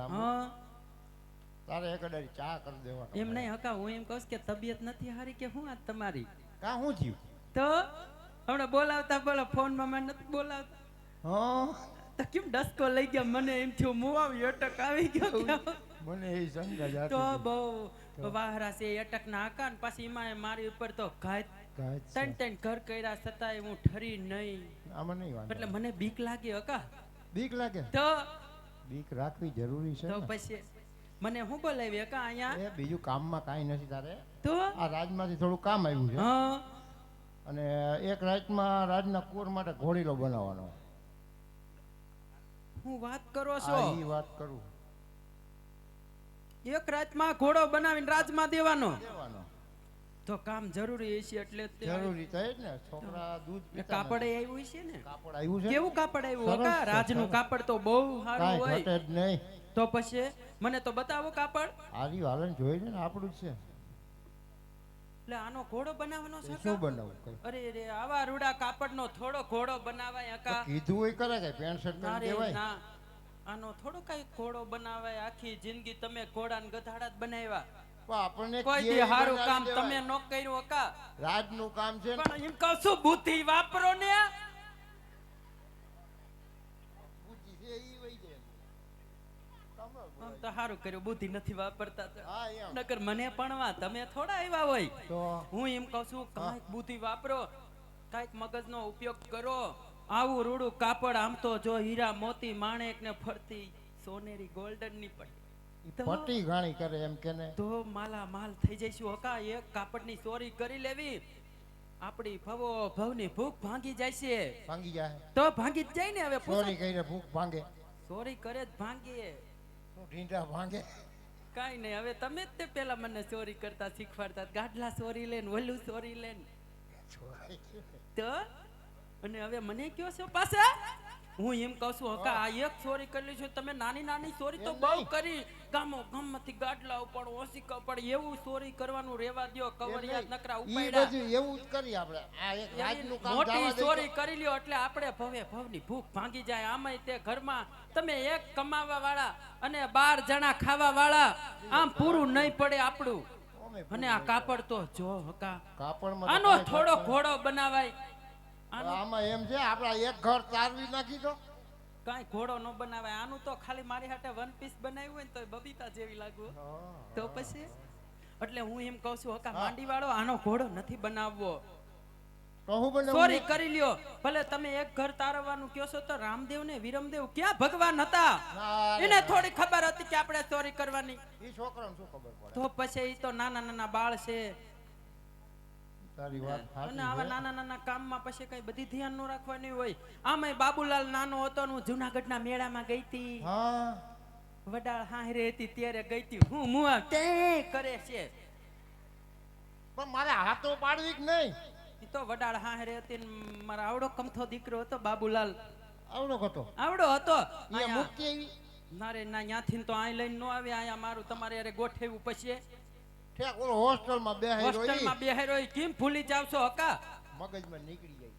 લાંબુ. હા તારે એક અડાડી ચા કરી દેવાનો. એમ નહીં હકા, હું એમ કહું કે તબિયત નથી હારી કે હું આ તમારી? કા હું થયું? તો હમણાં બોલાવતા બોલો ફોનમાં મને નથી બોલાવતા. હા તો કેમ ડસ્કો લઈ ગયા? મને એમ થયું હું આવી અટક આવી ગયો કે મને એ શંકા જાતી તો હતી. બહુ વાહરા છે અટક ના આકા ને પાછી એમાં મારી ઉપર તો ઘાત કાંઈ જ ત્રણ છે. ત્રણ ઘર કર્યા છતાંય હું ઠરી નહીં. આમાં નહીં વાંધો. એટલે મને બીક લાગી હકા. બીક લાગે? તો બીક રાખવી જરૂરી છે તો ને. પછી મને હું બોલાવી હકા અહીંયા? એ બીજું કામમાં કાંઈ નથી તારે. તો આ રાજમાંથી થોડું કામ આવ્યું છે. હા અને એક રાતમાં રાજના કુંવર માટે ઘોડીલો બનાવવાનો. હું વાત કરો છો? આ ઈ વાત કરું. એક રાતમાં ઘોડો બનાવીને રાજમાં દેવાનો? દેવાનો તો કામ જરૂરી છે એટલે જ તે જરૂરી તો એ જ ને. છોકરા દૂધ એટલે પીતા કાપડ નથી. આવ્યું છે ને? કાપડ આવ્યું છે. કેવું કાપડ આવ્યું સરસ હકા? છે, રાજનું સરસ. કાપડ તો બહુ સારું કાંઈ હોય. ઘટે જ નહીં. તો પછી મને તો બતાવો કાપડ. આર્યું હાલન જોઈ ને આપણું જ છે. એટલે આનો ઘોડો બનાવવાનો છે શું કા? બનાવું કઈ? અરે રે આવા રૂડા કાપડનો થોડો ઘોડો બનાવાય તો હકા? કીધું હોય કરે કે પેન્ટ શર્ટ ના પહેરી રે દેવાય. ના, આનો થોડો કઈ ઘોડો બનાવાય. આખી જિંદગી તમે ઘોડા ને ગધાડા જ બનાવ્યા. પણ આપણને કોઈ કેવી દી હારું બનાવી કામ દેવાય. તમે ન કર્યું હકા. રાજનું કામ છે ને. પણ એમ કહું છું બુદ્ધિ વાપરો ને. બુદ્ધિ છે ઈ વઈ જાય. તમે આમ બોલાય. તો સારું કર્યું બુદ્ધિ નથી વાપરતા તો. હા એમ. નકર મને પણવા તમે થોડા આવ્યા હોય. તો હું એમ કહું છું કાંઈક બુદ્ધિ વાપરો, કાંઈક મગજનો ઉપયોગ કરો. આવું રૂડું કાપડ આમ તો જો હીરા મોતી માણેક ને ફરતી સોનેરી ગોલ્ડન ની પડી ઈ તો- પટ્ટી ઘાણી કરે એમ કે ને. તો માલા માલ થઈ જઈશું હકા. એક કાપડની ચોરી કરી લેવી, આપણી ભવો ભવની ભૂખ ભાંગી જાય છે. ભાંગી જાય. તો ભાંગી જ જાય ને. હવે પૂછો. ચોરી કરીને ભૂખ ભાંગે. ચોરી કરે જ ભાંગીએ. શું ઢીંઢા ભાંગે? કાઈ નહીં. હવે તમે જ તે પેલા મને ચોરી કરતા શીખવાડતા. ગાઢલા ચોરી લેન, વલ્લુ ચોરી લેન. તો અને હવે મને કયો છો પાછા? હું એમ કહું છું હકા આ એક ચોરી કરી છે તમે. નાની નાની ચોરી તો એમ બહુ નહીં. કરી. ગામો ગામમાંથી ગાડલા ઉપર ઓશિકા પડે એવું ચોરી કરવાનું રેવા દ્યો. કવરિયા નકરા ઈ ઉપાડ્યા. બધું એવું જ કરી આપણે. આ એક રાજનું કામ મોટી જવા દઈ ચોરી તો- કરી લ્યો એટલે આપણે ભવે ભવની ભૂખ ભાંગી જાય. આમાંય તે ઘરમાં તમે એક કમાવા વાળા અને 12 જણા ખાવા વાળા. આમ પૂરું નહીં પડે આપણું. ઓમે અને આ કાપડ તો જો હકા કાપડમાં તો આનો કાંઈ થોડો ઘટે. ઘોડો બનાવાય. આનો આમાં એમ છે આપડા એક ઘર તારવી નાખી દો. કાંઈ ઘોડો ન બનાવાય. આનું તો ખાલી મારી હાટે વન પીસ બનાવ્યું હોય ને તો બબીતા જેવી લાગુ. તો પછી એટલે હું એમ કહું છું હકા માંડી વાળો આનો ઘોડો નથી બનાવવો. તો હું બનાવું? ચોરી કરી લ્યો. ભલે તમે એક ઘર તારવવાનું કહો છો તો રામદેવ ને વિરમદેવ ક્યાં ભગવાન હતા? ના રે એને ના. થોડી ખબર હતી કે આપણે ચોરી કરવાની? ઈ છોકરાને શું ખબર પડે? તો પછી ઈ તો નાના નાના બાળ છે. તારી વાત અને સાચી આવા છે. નાના નાના કામમાં પછી કઈ બધી ધ્યાન ન રાખવાની હોય. આમાંય બાબુલાલ નાનો હતો ને હું જુનાગઢના મેળામાં ગઈ હતી. હા વડાળ હાહરે હતી ત્યારે ગઈ હતી. હું મુઆ તે કરે છે. પણ મારે હાથો પાડવી કે નહીં? ઈ તો વડાળ હાહરે હતી ને મારા આવડો કમથો દીકરો હતો બાબુલાલ. આવડો કતો આવડો હતો. અહીંયા અહીંયા- મુક્તિ આવી. ના રે ના, ન્યાથી તો અહીં લઈને ન આવે. અહીંયા મારું તમારે હારે ગોઠવ્યું પછી ઠેક ઓલો હોસ્ટેલમાં બેહાઈ હોસ્ટેલમાં બેહારો કેમ ભૂલી જાવ છો હકા? મગજમાં નીકળી જાય.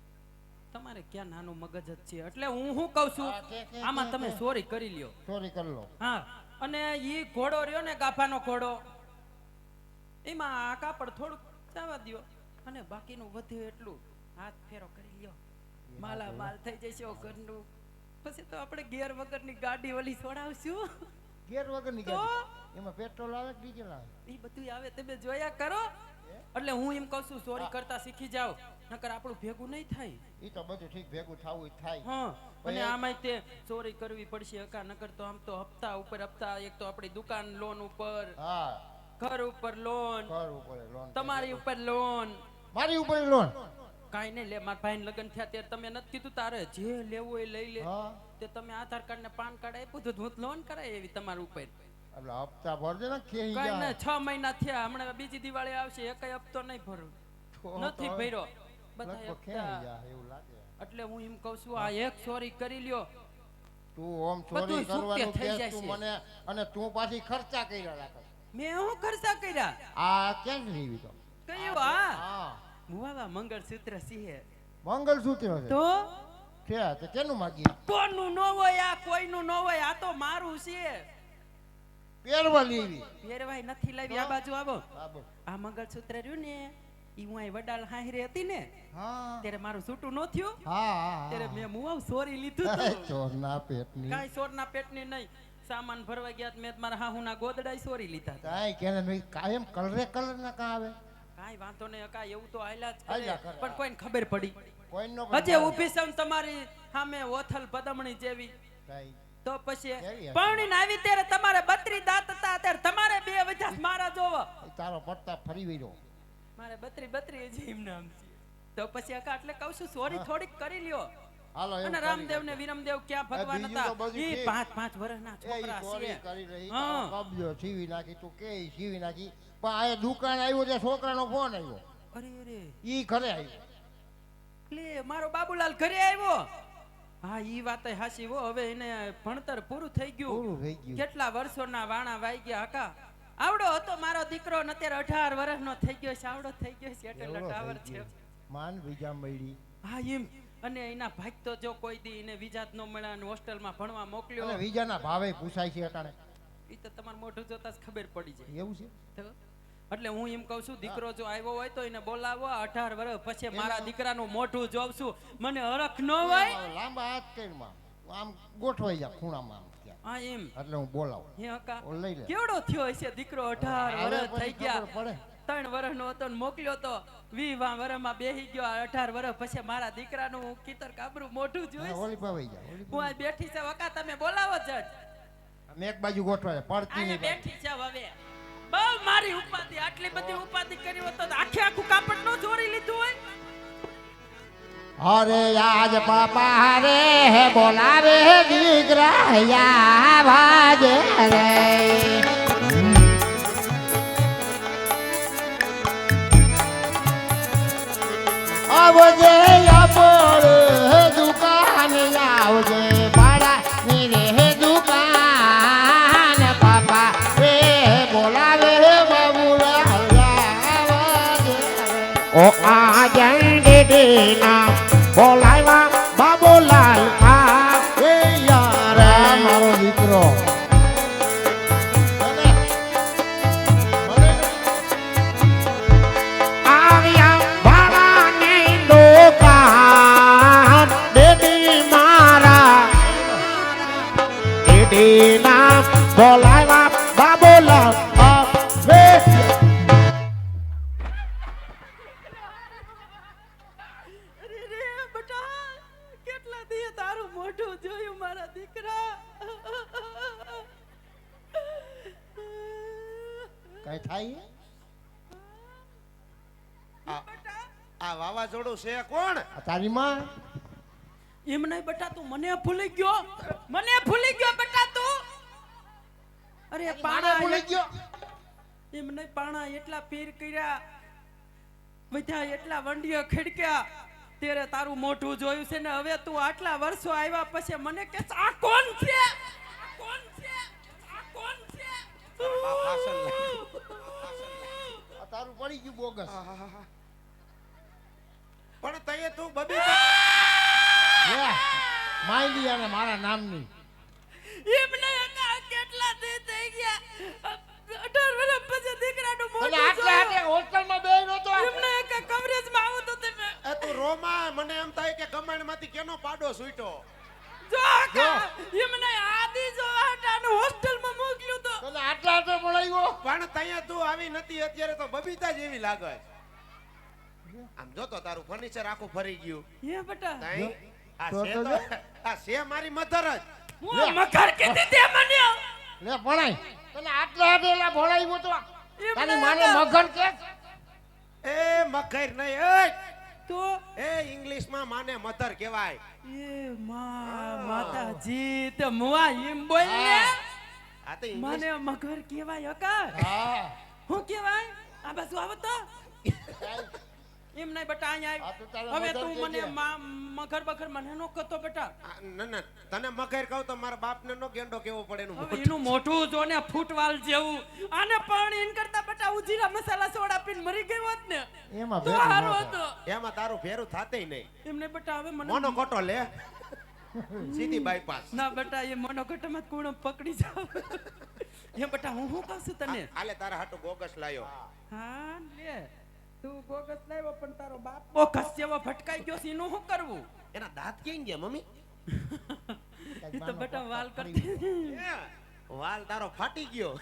તમારે ક્યાં નાનું મગજ જ છે. એટલે હું શું કહું છું હા, કે, આમાં કે, તમે કે. ચોરી કરી લ્યો. ચોરી કરી લો. હા અને ઈ ઘોડો રહ્યો ને ગાફાનો ઘોડો, એમાં આ કાપડ થોડુંક જવા દ્યો અને બાકીનું વધ્યું એટલું હાથ ફેરો કરી લ્યો. માલા માલ થઈ જશે ઘરનું. પછી તો આપણે ગેર વગરની ગાડી ઓલી છોડાવશું. ગેર વગરની તો? ગાડી. એમાં પેટ્રોલ આવે કે ડીઝલ આવે? ઈ બધું આવે તમે જોયા કરો. એટલે હું એમ કહું છું ચોરી કરતા શીખી જાવ નકર આપણું ભેગું નહીં થાય. ઈ તો બધું ઠીક ભેગું થવું જ થાય. હા અને ભાઈ, આમાંય તે ચોરી કરવી પડશે હકા. નકર તો આમ તો હપ્તા ઉપર હપ્તા. એક તો આપણી દુકાન લોન ઉપર, હા ઘર ઉપર લોન, ઘર ઉપર લોન. તમારી ઉપર લોન. મારી ઉપર લોન. કાંઈ નહીં લે. મારા ભાઈને લગ્ન થયા ત્યારે તમે નથી કીધું તારે જે લેવું હોય લઈ લે. હા તે તમે આધાર કાર્ડ ને પાન કાર્ડ આપ્યું તો હું લોન કરાય એવી તમારા ઉપર. એટલે હપ્તા ભરજે ને ખેઈ કાંઈ જાય. નહીં 6 મહિના થયા. હમણાં બીજી દિવાળી આવશે એકય હપ્તો નહીં ભરું. તો નથી હવે ભર્યો બધા લગભગ ખેઈ હપ્તા. જાય એવું લાગે. એટલે હું એમ કહું છું આ એક ચોરી કરી લ્યો. તું ઓમ ચોરી બધું કરવાનું સુકે થઈ કે તું જશે. મને અને તું પાછી ખર્ચા કર્યા રાખે. મેં હું ખર્ચા કર્યા? આ ક્યાં જીવી તો? કયું? આ હા મુવાવા મંગળસૂત્ર સિંહે મંગલસૂત્ર છે. તો છે તે કેનું માગી? કોનું ન હોય આ? કોઈનું ન હોય. આ તો મારું છે. પહેરવા લેવી. પહેરવાય નથી લાવી. આ બાજુ આવો. બાબો. આ મંગળસૂત્ર રહ્યું ને ઈ હું અહીં વડાળ હાહરી હતી ને હા ત્યારે મારું છૂટું ન થયું હા ત્યારે મેં મુવાવ સોરી લીધું હા હતું. ચોરના પેટની કાંઈ સોરના પેટની નહીં. સામાન ભરવા ગયા મેં મારા હાહુના ગોદડાય સોરી લીધા હતા. કાંઈ કે નહીં કાયમ કલર ના કાં આવે કાંઈ વાંધો નહીં કાંઈ એવું તો આયલા જ આયલા કરે કરે. પણ કોઈને ખબર પડી. કોઈનો હજે ઊભી છે ને તમારી સામે ઓથલ પદમણી જેવી કાંઈ તો પછી કેવી હતી? પરણીને આવી ત્યારે તમારે 32 દાંત હતા ત્યારે તમારે બે વજાસ મારા જોવો. તારો પડતા ફરી વળ્યો. મારે 32 જ એમ નામ છે. તો પછી અકા એટલે કહું છું સોરી થોડીક કરી લ્યો. હાલો એવું અને કરી રામદેવ ને વિરમદેવ ક્યાં ભગવાન બીજું હતા તો બધું ઈ ઠીક. 5 વર્ષના એ ઈ છોકરા ચોરી છે. કરી રહી હા. તારો કબજો સીવી નાખી તું કે ઈ સીવી નાખી પણ આ દુકાન આવ્યો ત્યાં છોકરાનો ફોન આવ્યો અરે અરે ઈ ઘરે આવ્યો લે મારો બાબુલાલ ઘરે આવ્યો. હા ઈ વાત હાચી હો. હવે એને ભણતર પૂરું થઈ ગયું. પૂરું થઈ ગયું કેટલા વર્ષોના વાણા વાઈ ગયા હકા. આવડો હતો મારો દીકરો ને અત્યારે 18 વર્ષનો થઈ ગયો છે. આવડો થઈ ગયો છે એટલે એવડો ટાવર થઈ છે. ગયો. માન બીજા મળી હા એમ. અને એના ભાગ તો જો કોઈ દી એને વિઝા જ ન મળ્યા અને હોસ્ટેલમાં ભણવા મોકલ્યો. અને વિજાના ભાવે પૂછાય છે અટાણે ઈ તો તમારું મોઢું જોતા જ ખબર પડી જાય. એવું છે તો એટલે હું એમ કહું છું દીકરો જો આવ્યો હોય તો એને બોલાવો. 18 વર્ષ પછી મારા દીકરાનું મોઢું જોઉં છું. મને હરખ ન હોય. લાંબા હાથ કરીમાં આમ ગોઠવાઈ જા ખૂણામાં આમ ત્યાં. હા એમ. એટલે હું બોલાવું હે હકા. ઓ લઈ લે કેવડો થયો હશે દીકરો? 18 હવે વર્ષ થઈ પછી ગયા. ખબર પડે 3 વર્ષનો હતો ને મોકલ્યો તો 20 વર્ષમાં બેહી ગયો. 18 વર્ષ પછી મારા દીકરાનું હું કીતર કાબરું મોઢું હા, જોઈશ. ઓલી પાવાઈ જા ઓલી હું આ બેઠી છે વકા તમે બોલાવો જજ. અમે એક બાજુ ગોઠવાય પડતી અહીંયા નહીં બેઠી છે હવે. બહુ મારી ઉપાધિ. આટલી બધી ઉપાધિ કરી હોત તો આખે આખું કાપડ નો ચોરી લીધું હોય. અરે આજ પાપા રે બોલાવે દીકરા યા વાજે રે આવજે અપોર દુકાન આવજે ભાડા ની રે દુકાન પાપા રે બોલાવે બબુલા વાજે ઓ આ જંડીના બોલાવ્યા બાબુલાલ આ એ યાર આ મારો દીકરો આવ્યા ભાડાની દુકાન દેદી મારા દેદીના બોલાવ્યા બાબુલાલ આ વે અરે રે બટા કેટલા દી તારું મોઢું જોયું મારા દીકરા. કઈ થાય આ વાવાઝોડું છે કોણ? આ તારી માં એમ નહીં બટા તું મને ભૂલી ગયો. મને ભૂલી ગયો બટા તું. અરે મારે પાણા ભૂલી ગયો એમ નહીં પાણા એટલા પીર કર્યા બધા એટલા વંડિયો ખડક્યા ત્યારે તારું મોઢું જોયું છે ને હવે તું આટલા વર્ષો આવ્યા પછી મને કે આ કોણ છે? આ કોણ છે? આ કોણ છે? આ ફાસલ આ તારું પડી ગયું બોગસ પણ તઈએ તું બબી લે માયલી અને મારા નામની એમ નહીં હકા કેટલા દી થઈ ગયા. 18 વર્ષ પછી દીકરાનું અને મોઢું આટલા જોયું. આટલે હોસ્ટેલમાં બેહી નતો એમ નહીં હકા કવરેજમાં આવું તો તમે એ તું રોમા મને એમ થાય કે કમાણમાંથી કેનો પાડો છૂટ્યો. જો હકા એમ નહીં આદી જો આટાનું હોસ્ટેલમાં મોકલ્યું તો તને આટલા આટલે બોલાવ્યો પણ તઈએ તું આવી નથી અત્યારે તો બબીતા જેવી લાગે. આમ જો તો તારું ફર્નિચર આખું ફરી ગયું. હે બટા તઈ આ તો છે તો તો આ છે મારી મધર જ. હું મગર કીધી તે મને લે ભણાય તને આટલા આટલે ભણાવ્યો તો એમ તારી નહીં માને હકા. મગન કે એ મગર નહીં તો એ ઇંગ્લિશમાં માને મધર કહેવાય. એ માતાજી તે મુઆ એમ બોલ ને આ તો ઇંગ્લિશ મને મગર કહેવાય હકા. હા હું કહેવાય આ બાજુ આવો તો એમ નહીં બટા અહીંયા આ તો તારા આવ. હવે મગર તું મને કહેજે. મગર બગર મને નો કહેતો બેટા. ના તને મગર કહું તો મારા બાપને નો ગેંડો કેવો પડે એનું હવે મોઢું. એનું મોઢું જો ને ફૂટવાલ જેવું. આને પણ એન કરતા બેટા ઉજીરા મસાલા સોડા પીને મરી ગયો હોત ને એમાં તો ભેગું હારો ન હતો. એમાં તારું ફેરું થાતેય નહીં. એમને બેટા હવે મને મોનો કોટો લે સીધી બાયપાસ. ના બેટા એ મનોકટમાં કુણો પકડી જાવ. હે બેટા હું શું કહું છું તને આલે તારા હાટુ બોગસ લાયો હા લે તું બોગસ લાવ્યો પણ તારો બાપ બોગસ જેવો ભટકાઈ ગયો છે એનું શું કરવું એના દાંત ક્યાં ગયા મમ્મી એ તો બેટા વાલ કરતી હે, વાલ તારો ફાટી ગયો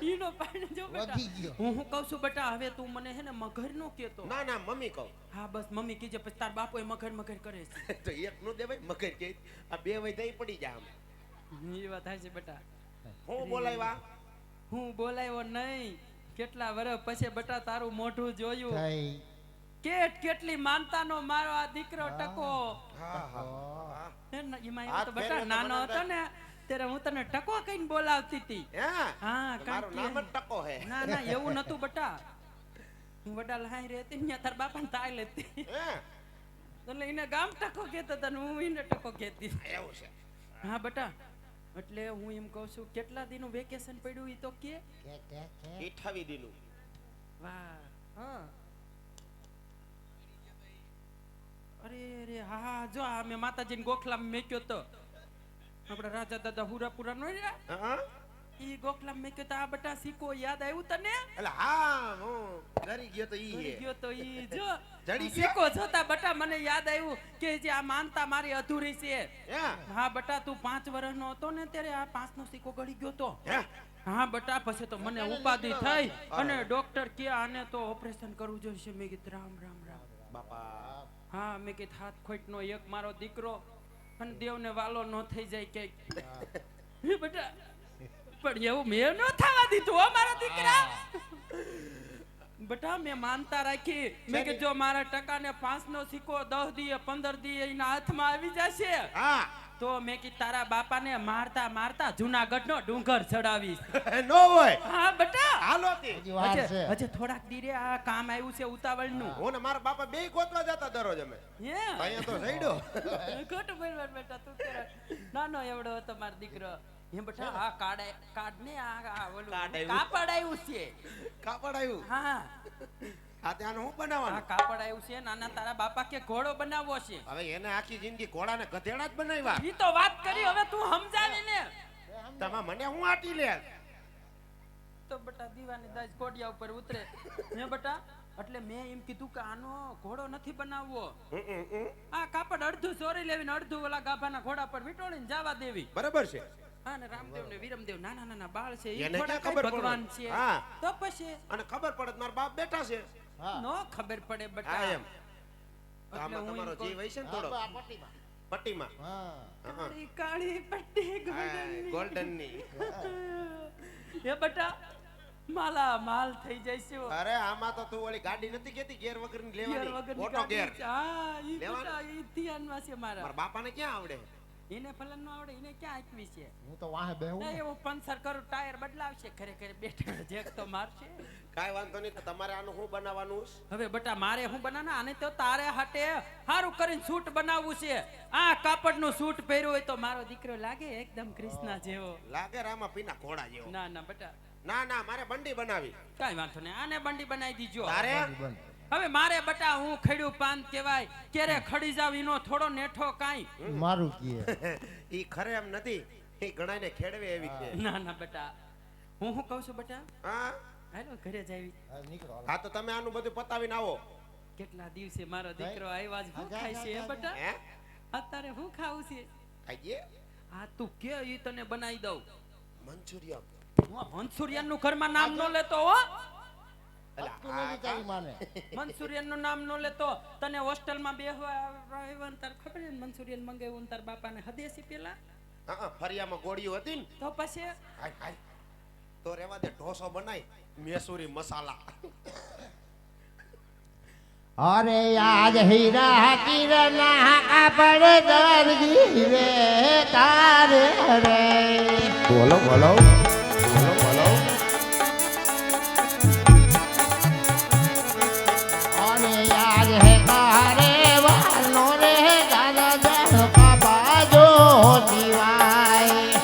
ઈનો પાણી જો બેટા વધી ગયો. હું શું કહું છું બેટા હવે તું મને હે ને મગર નો કેતો ના ના મમ્મી કહું હા બસ મમ્મી કીજે પછી તાર બાપો એ મગર મગર કરે છે તો એક નો દેવાય મગર કે આ બે વઈ દઈ પડી જા આમ એ વાત થાય છે બેટા હું બોલાવ્યા હું બોલાયો નહીં કેટલા વર્ષ પછી બેટા તારું મોઢું જોયું થઈ કેટલી માનતાનો મારો આ દીકરો ટકો હા હા હે ને, એમાં હાથ એવું તો બેટા ફેરવે તો નાનો મને હતો ને ત્યારે હું તને ટકો કહીને બોલાવતી હતી હે હા મારું નામ જ ટકો હે ના ના એવું નતું બેટા હું વડાલ હાઈ રહેતી ને તાર બાપાને તાય લેતી હે એટલે એને ગામ ટકો કહેતો હતો ને હું એને ટકો કહેતી એવું છે હા બેટા એટલે હું એમ કહું છું કેટલા દિનનું વેકેશન પડ્યું ઈ તો કે 28 દીનું વાહ હા અરે હા હા જો આ મેં માતાજીને ગોખલામાં મેક્યો તો આપણા રાજા દાદા હુરાપુરા નો હા ઈ ગોખલામાં મેક્યો તો આ બટા સિક્કો યાદ આવ્યું તને એટલે હા હું ડરી ગયો તો ઈ ભૂલી હે ગયો તો ઈ જો જડી ગયો? સિક્કો જોતા બટા મને યાદ આવ્યું કે જે આ માનતા મારી અધૂરી છે હે હા બટા તું 5 વર્ષનો હતો ને ત્યારે આ 5 નો સિક્કો ગળી ગયો તો હે હા બટા પછી તો મને ઉપાધિ થઈ અને ડોક્ટર કે આને તો ઓપરેશન કરવું જોઈશે મેં કીધું રામ રામ રામ બાપા હા મેં કીધું હાથ ખોટનો એક મારો દીકરો અને દેવને વાલો ન થઈ જાય કે બેટા પણ એવું મેં ન થવા દીધું હો મારા દીકરા બેટા મેં માનતા રાખી મેં કે જો મારા ટકાને 5 નો સિક્કો 10 દીએ 15 દીએ એના હાથમાં આવી જશે હા તો મેં કીધું તારા બાપાને મારતા મારતા જુનાગઢનો ડુંગર ચડાવીશ નો હોય હા બેટા હાલો તે હજી વાર છે હજે થોડાક દીરે આ કામ આવ્યું છે ઉતાવળનું હું ને મારા બાપા બે ગોતવા જતા દરરોજ અમે હે અહીંયા તો જઈડો ખોટું બોલવા બેટા તું ત્યારે નાનો એવડો હતો મારો દીકરો હે બેટા આ કાર્ડ ને આ ઓલું કાર્ડ આવ્યું. કાપડ આવ્યું છે કાપડ આવ્યું હા આ ત્યાં હું આ બનાવવાનું કાપડ આવ્યું છે નાના તારા બાપા કે ઘોડો બનાવવો છે હવે એને આખી જિંદગી ઘોડાને ગધેડા જ બનાવ્યા ઈ તો વાત કરી હવે તું સમજાવી ને તમે મને હું આટી લે તો બેટા દીવાની દાજ કોડિયા ઉપર ઉતરે હે બેટા એટલે મેં એમ કીધું કે આનો ઘોડો નથી બનાવવો આ કાપડ અડધું ચોરી લેવીને અડધું ઓલા ગાભાના ઘોડા પર વીંટોળીને જવા દેવી બરાબર છે હા ને રામદેવ ને વીરમદેવ નાના નાના બાળ છે ઈ એને થોડા ક્યાં ખબર કઈ ભગવાન પડે? છે હા. તો પછી અને ખબર પડે તો મારા બાપ બેઠા છે નો ખબર પડે હા બેટા એમ તો આમાં હું તમારો એમ કહું- જીવ હશે ને થોડો પટ્ટીમાં હા કાળી કાળી પટ્ટી ગોલ્ડનની. ગોલ્ડન ની એ બેટા માલા માલ થઈ જઈશું અરે આમાં તો તું ઓલી ગાડી નથી કેતી ગેર વગર ની ગેર લેવાની વગરની ઓટો ગેર ગાડી છે. હા ઈ લેવાનું? બેટા ઈ ધ્યાનમાં છે મારા મારા બાપાને ક્યાં આવડે એને ફલન નો આવડે એને ક્યાં આંકવી છે હું તો વાહે બેહું ના ને. એવું પંચર કરું ટાયર બદલાવશે ખરેખર બેઠા જેક તો મારશે કાઈ વાંધો નહીં તો તમારે આનું શું બનાવવાનું છે? હવે બેટા મારે હું બનાના આને તો તારે હાટે હારું કરીને સૂટ બનાવવું છે આ કાપડનું સૂટ પહેર્યું હોય તો મારો દીકરો લાગે એકદમ કૃષ્ણ જેવો લાગે રામા પીના ઘોડા જેવો ના ના બેટા ના ના મારે બંડી બનાવી કાઈ વાંધો નહીં આને બંડી બનાવી દીજો તારે બંધ. હવે મારે બટા હું ખડ્યું પાન કહેવાય ક્યારે ખડી જાવ ઈનો થોડો નેઠો કાઈ મારું કીએ ઈ ખરે એમ નથી ઈ ગણાયને ખેડવે એવી છે ના ના બેટા હું કહું છું બેટા હા હાલો ઘરે જાવી હા, નીકળો હાલો. હા તો તમે આનું બધું પતાવીને આવો કેટલા દિવસે મારો દીકરો આવ્યા જ હું ખાય છે હે બેટા હે અત્યારે હું ખાવું છે આઈએ આ તું કે ઈ તને બનાવી દઉં મંચુરિયન હું મંચુરિયન નું ઘરમાં નામ નો લેતો હો તું નથી તારી માને મંચુરિયન નું નામ નો લેતો તને હોસ્ટેલ માં બેહવા આવ્યા ને તાર ખબર છે ને મંચુરિયન મંગાવ્યું ને તાર બાપાને હદેસી પેલા ફરિયામાં ગોળીઓ હતી ને તો પછી હાય હાય તો રેવા દે ઢોસો બનાય મેસુરી મસાલા અરે આજ હીરા કિરના કાપડ દરજી રે તારે રે બોલો બોલો બોલો બોલો અને આજ હે તારે વાલો રે દાદા જન કાબાજો જીવાય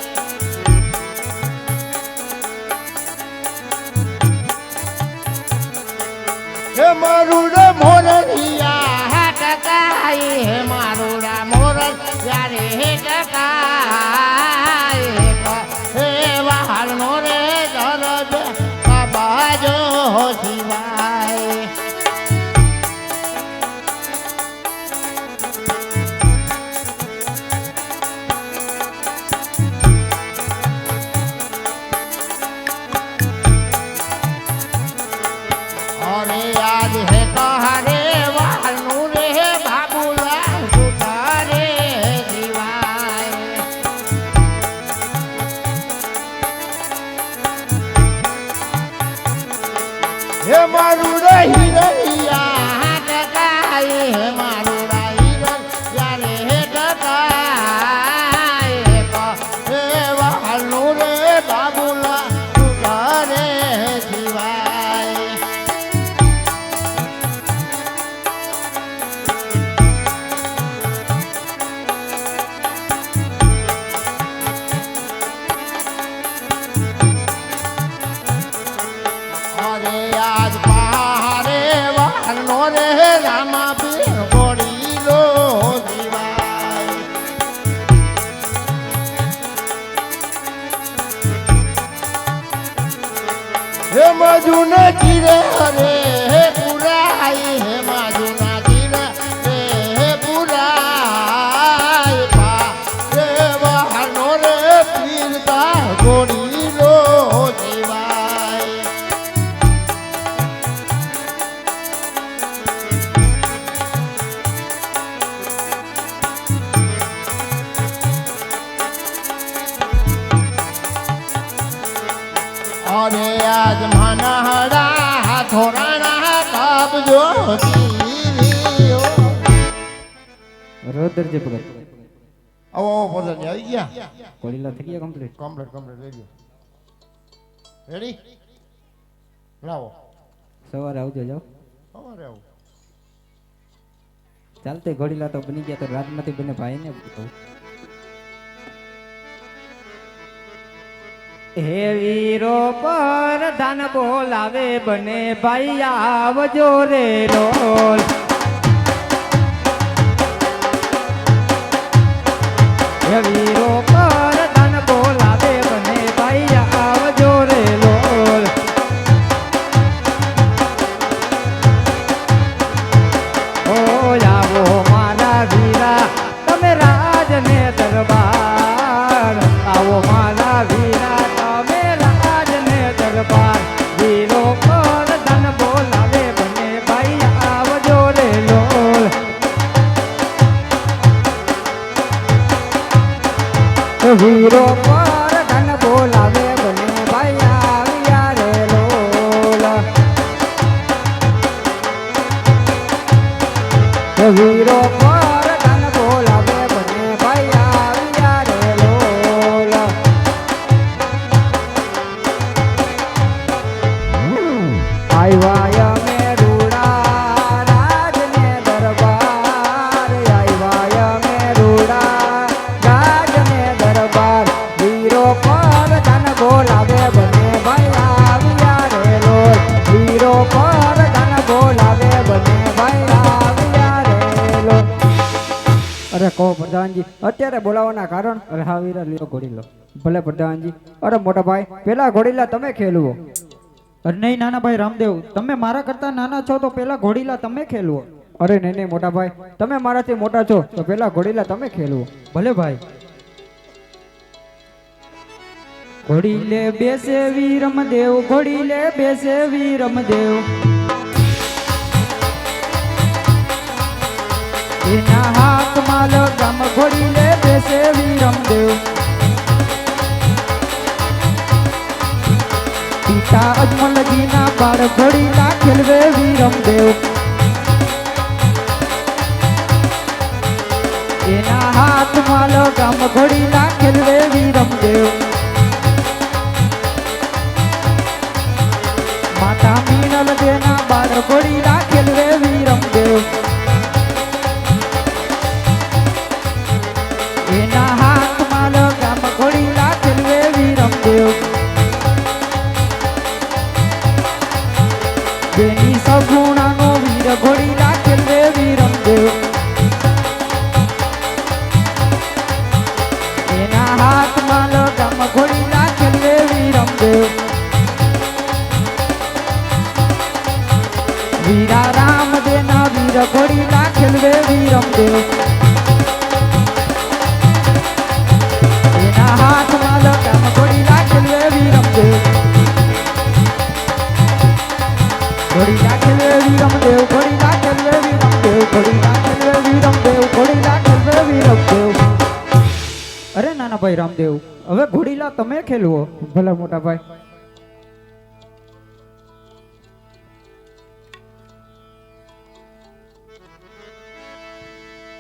હે મારુડા મોરલિયા ટકાઈ હે મારુડા મોરલિયા રે ટકાઈ હે વાહનો રે શિવાય અરે યાદ હે કહરે વાલનું રે બાબુલા સુધારે શિવાય હે મારું રહી રહિયા ટકાય હે મારું રહી રહિયા રે ટકાય હે વાલનું રે બાબુલા સુધારે શિવાય અરે આજ પહારે વાહનો રે રામા પીર ગોળીલો શિવાય હે મજુના ચીરે હરે હે પુરાય હે મજુના ચીરે હે પુરાય પા હે વાહનો રે પીરતા ગોળીલો શિવાય અરે આજ માનહડા થોરાણા કબજો દીરીઓ રોદરજી ભગત આવો આવો પધારી આવી ગયા કોળીલા થઈ ગયા કમ્પ્લીટ કમ્પ્લીટ લઈ ગયો રેડી લાવો સવારે આવજો જાઓ અમારે આવું ચાલતે ઘોડીલા તો બની ગયા તો રાજમાંથી બને ભાઈ ને કહું હે વીરો પર ધન બોલાવે બને ભાઈ આવજો રે રોલ હે વીરો પર ધન બોલાવે બને ભાઈ આવજો રે લોલ ઓ આવો મારા વીરા તમે રાજને દરબાર આવો મારા વીરા તમે રાજને દરબાર વીરો પર ધન બોલાવે બને ભાઈ આવજો રે લોલ વીરો પર ધન બોલાવે બને ભાઈ આવ્યા રે લોલ વીરો પર ધન બોલાવે બને ભાઈ આવ્યા રે લોલ આવ્યા અમે રૂડા રાજને દરબાર આવ્યા અમે રૂડા રાજને દરબાર વીરો પર ધન બોલાવે બને ભાઈ આવ્યા રે લોલ વીરો પર ધન બોલાવે બને ભાઈ આવ્યા રે લોલ અરે કહો પ્રધાનજી અત્યારે બોલાવવાના કારણ અરે હા વીરા લ્યો ઘોડીલો ભલે પ્રધાનજી અરે મોટા ભાઈ પેલા ઘોડીલા તમે ખેલવો અરે નહીં નાના ભાઈ રામદેવ તમે મારા કરતા નાના છો તો પેલા ઘોડીલા તમે ખેલવો અરે નહીં નહીં મોટા ભાઈ તમે મારાથી મોટા છો તો પેલા ઘોડીલા તમે ખેલવો ભલે ભાઈ ઘોડીલે બેસે વીરમદેવ ઘોડીલે બેસે વીરમદેવ એના હાથમાં લગામ ઘોડીલે બેસે વીરમદેવ પિતા અજમલજીના બાળ ઘોડીલા ખેલવે વીરમદેવ એના હાથમાં લગામ ઘોડીલા ખેલવે વીરમદેવ માતા મીનલ દેના બાળ ઘોડીલા ખેલવે વીરમદેવ એના હાથમાં લગામ ઘોડીલા ખેલવે વીરમદેવ બેની સગુણાનો વીર ઘોડીલા ખેલવે વીરમદેવ એના હાથમાં લગામ ઘોડીલા ખેલવે વીરમદેવ ઘોડી નાખેલ વેવી રમદેવ એના હાથમાં લગામ ઘોડી નાખેલ વેવી રમદેવ ઘોડી નાખેલ વેવી રમદેવ ઘોડી નાખેલ વેવી રમદેવ ઘોડી નાખેલ વેવી રમદેવ ઘોડી નાખેલ વેવી રમદેવ. અરે નાના ભાઈ રામદેવ, હવે ઘોડીલા તમે ખેલવો. ભલે મોટા ભાઈ.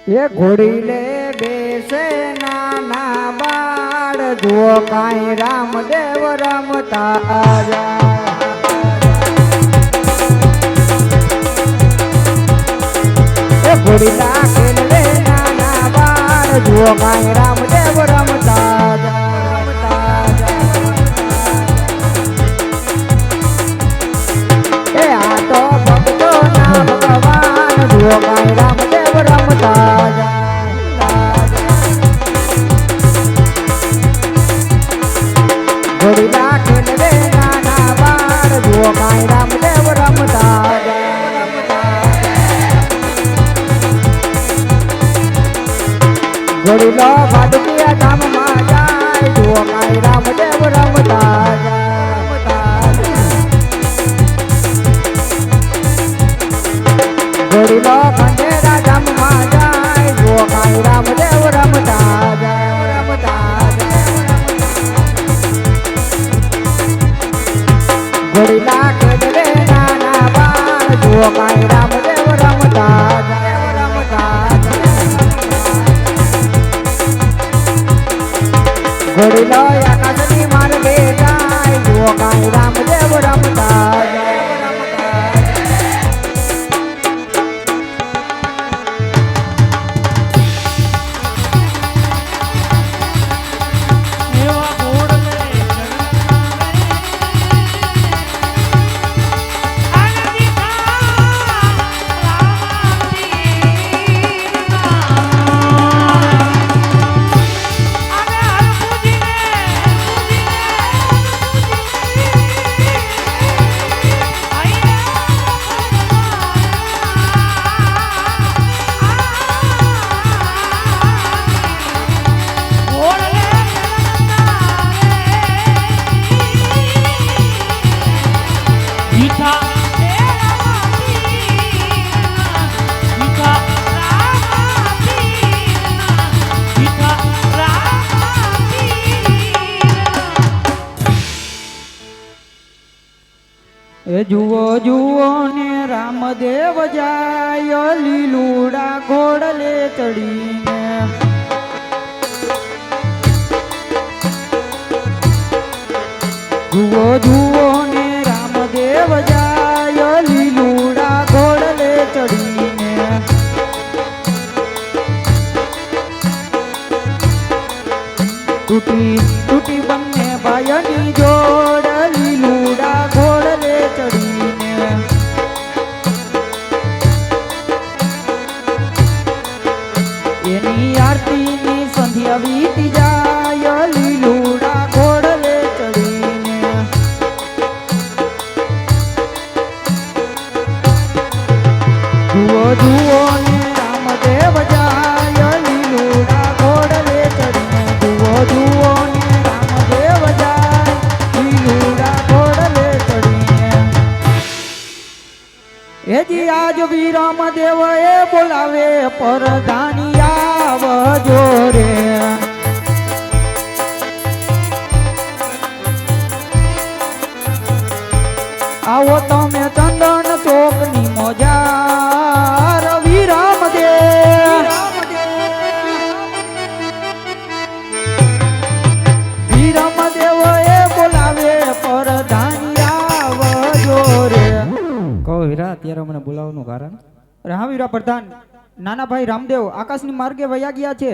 એ ઘોડી લે બેસે નાના બાળ જુઓ કાંઈ રામદેવ રમતા જાય. એ ઘોડી નાખેલ રે નાના બાળ જુઓ કાંઈ રામદેવ રમતા જાય. એ આ તો ભક્તો ના ભગવાન જુઓ કાંઈ રામદેવ રમતા જાય. ઘોડી નાખેલ રે નાના બાળ જુઓ કાંઈ રામદેવ રમતા જાય. ઘોડી લો ભાડુકિયા ધામમાં જાય જુઓ કાંઈ રામદેવ રમતા જાય. ઘોડી લો ખંડેરા ધામમાં જાય જુઓ કાંઈ રામદેવ રમતા જાય. ઘોડી નાખેલ રે નાના બાળ જુઓ કાંઈ રામદેવ રમતા જાય. ઘોડી લો આકાશની માર્ગે જાય જુઓ કાંઈ રામદેવ રમતા જાય. એ જુઓ જુઓ ને રામદેવ જાય લીલુડા ઘોડલે ચડીને. જુઓ જુઓ ને રામદેવ જાય લીલુડા ઘોડલે ચડીને. તૂટી તૂટી બંને ભાઈની જોડ લીલુડા ઘોડલે ચડીને. એની આરતીની સંધ્યા વીતી જાય લીલુડા ઘોડલે ચડીને. જુઓ જુઓ ને રામદેવ જાય લીલુડા ઘોડલે ચડીને. જુઓ જુઓ ને રામદેવ જાય લીલુડા ઘોડલે ચડીને. એજી આજ વી રામદેવ એ બોલાવે પરધાની આવજો રે. આવો તમે ચંદન ચોકની મોજા રવિ રામદેવ. વી રામદેવ એ બોલાવે પરધાની આવજો રે. કહો વીરા અત્યારે મને બોલાવવાનું કારણ? અરે હા વીરા પ્રધાન, નાના ભાઈ રામદેવ આકાશની માર્ગે વયા ગયા છે,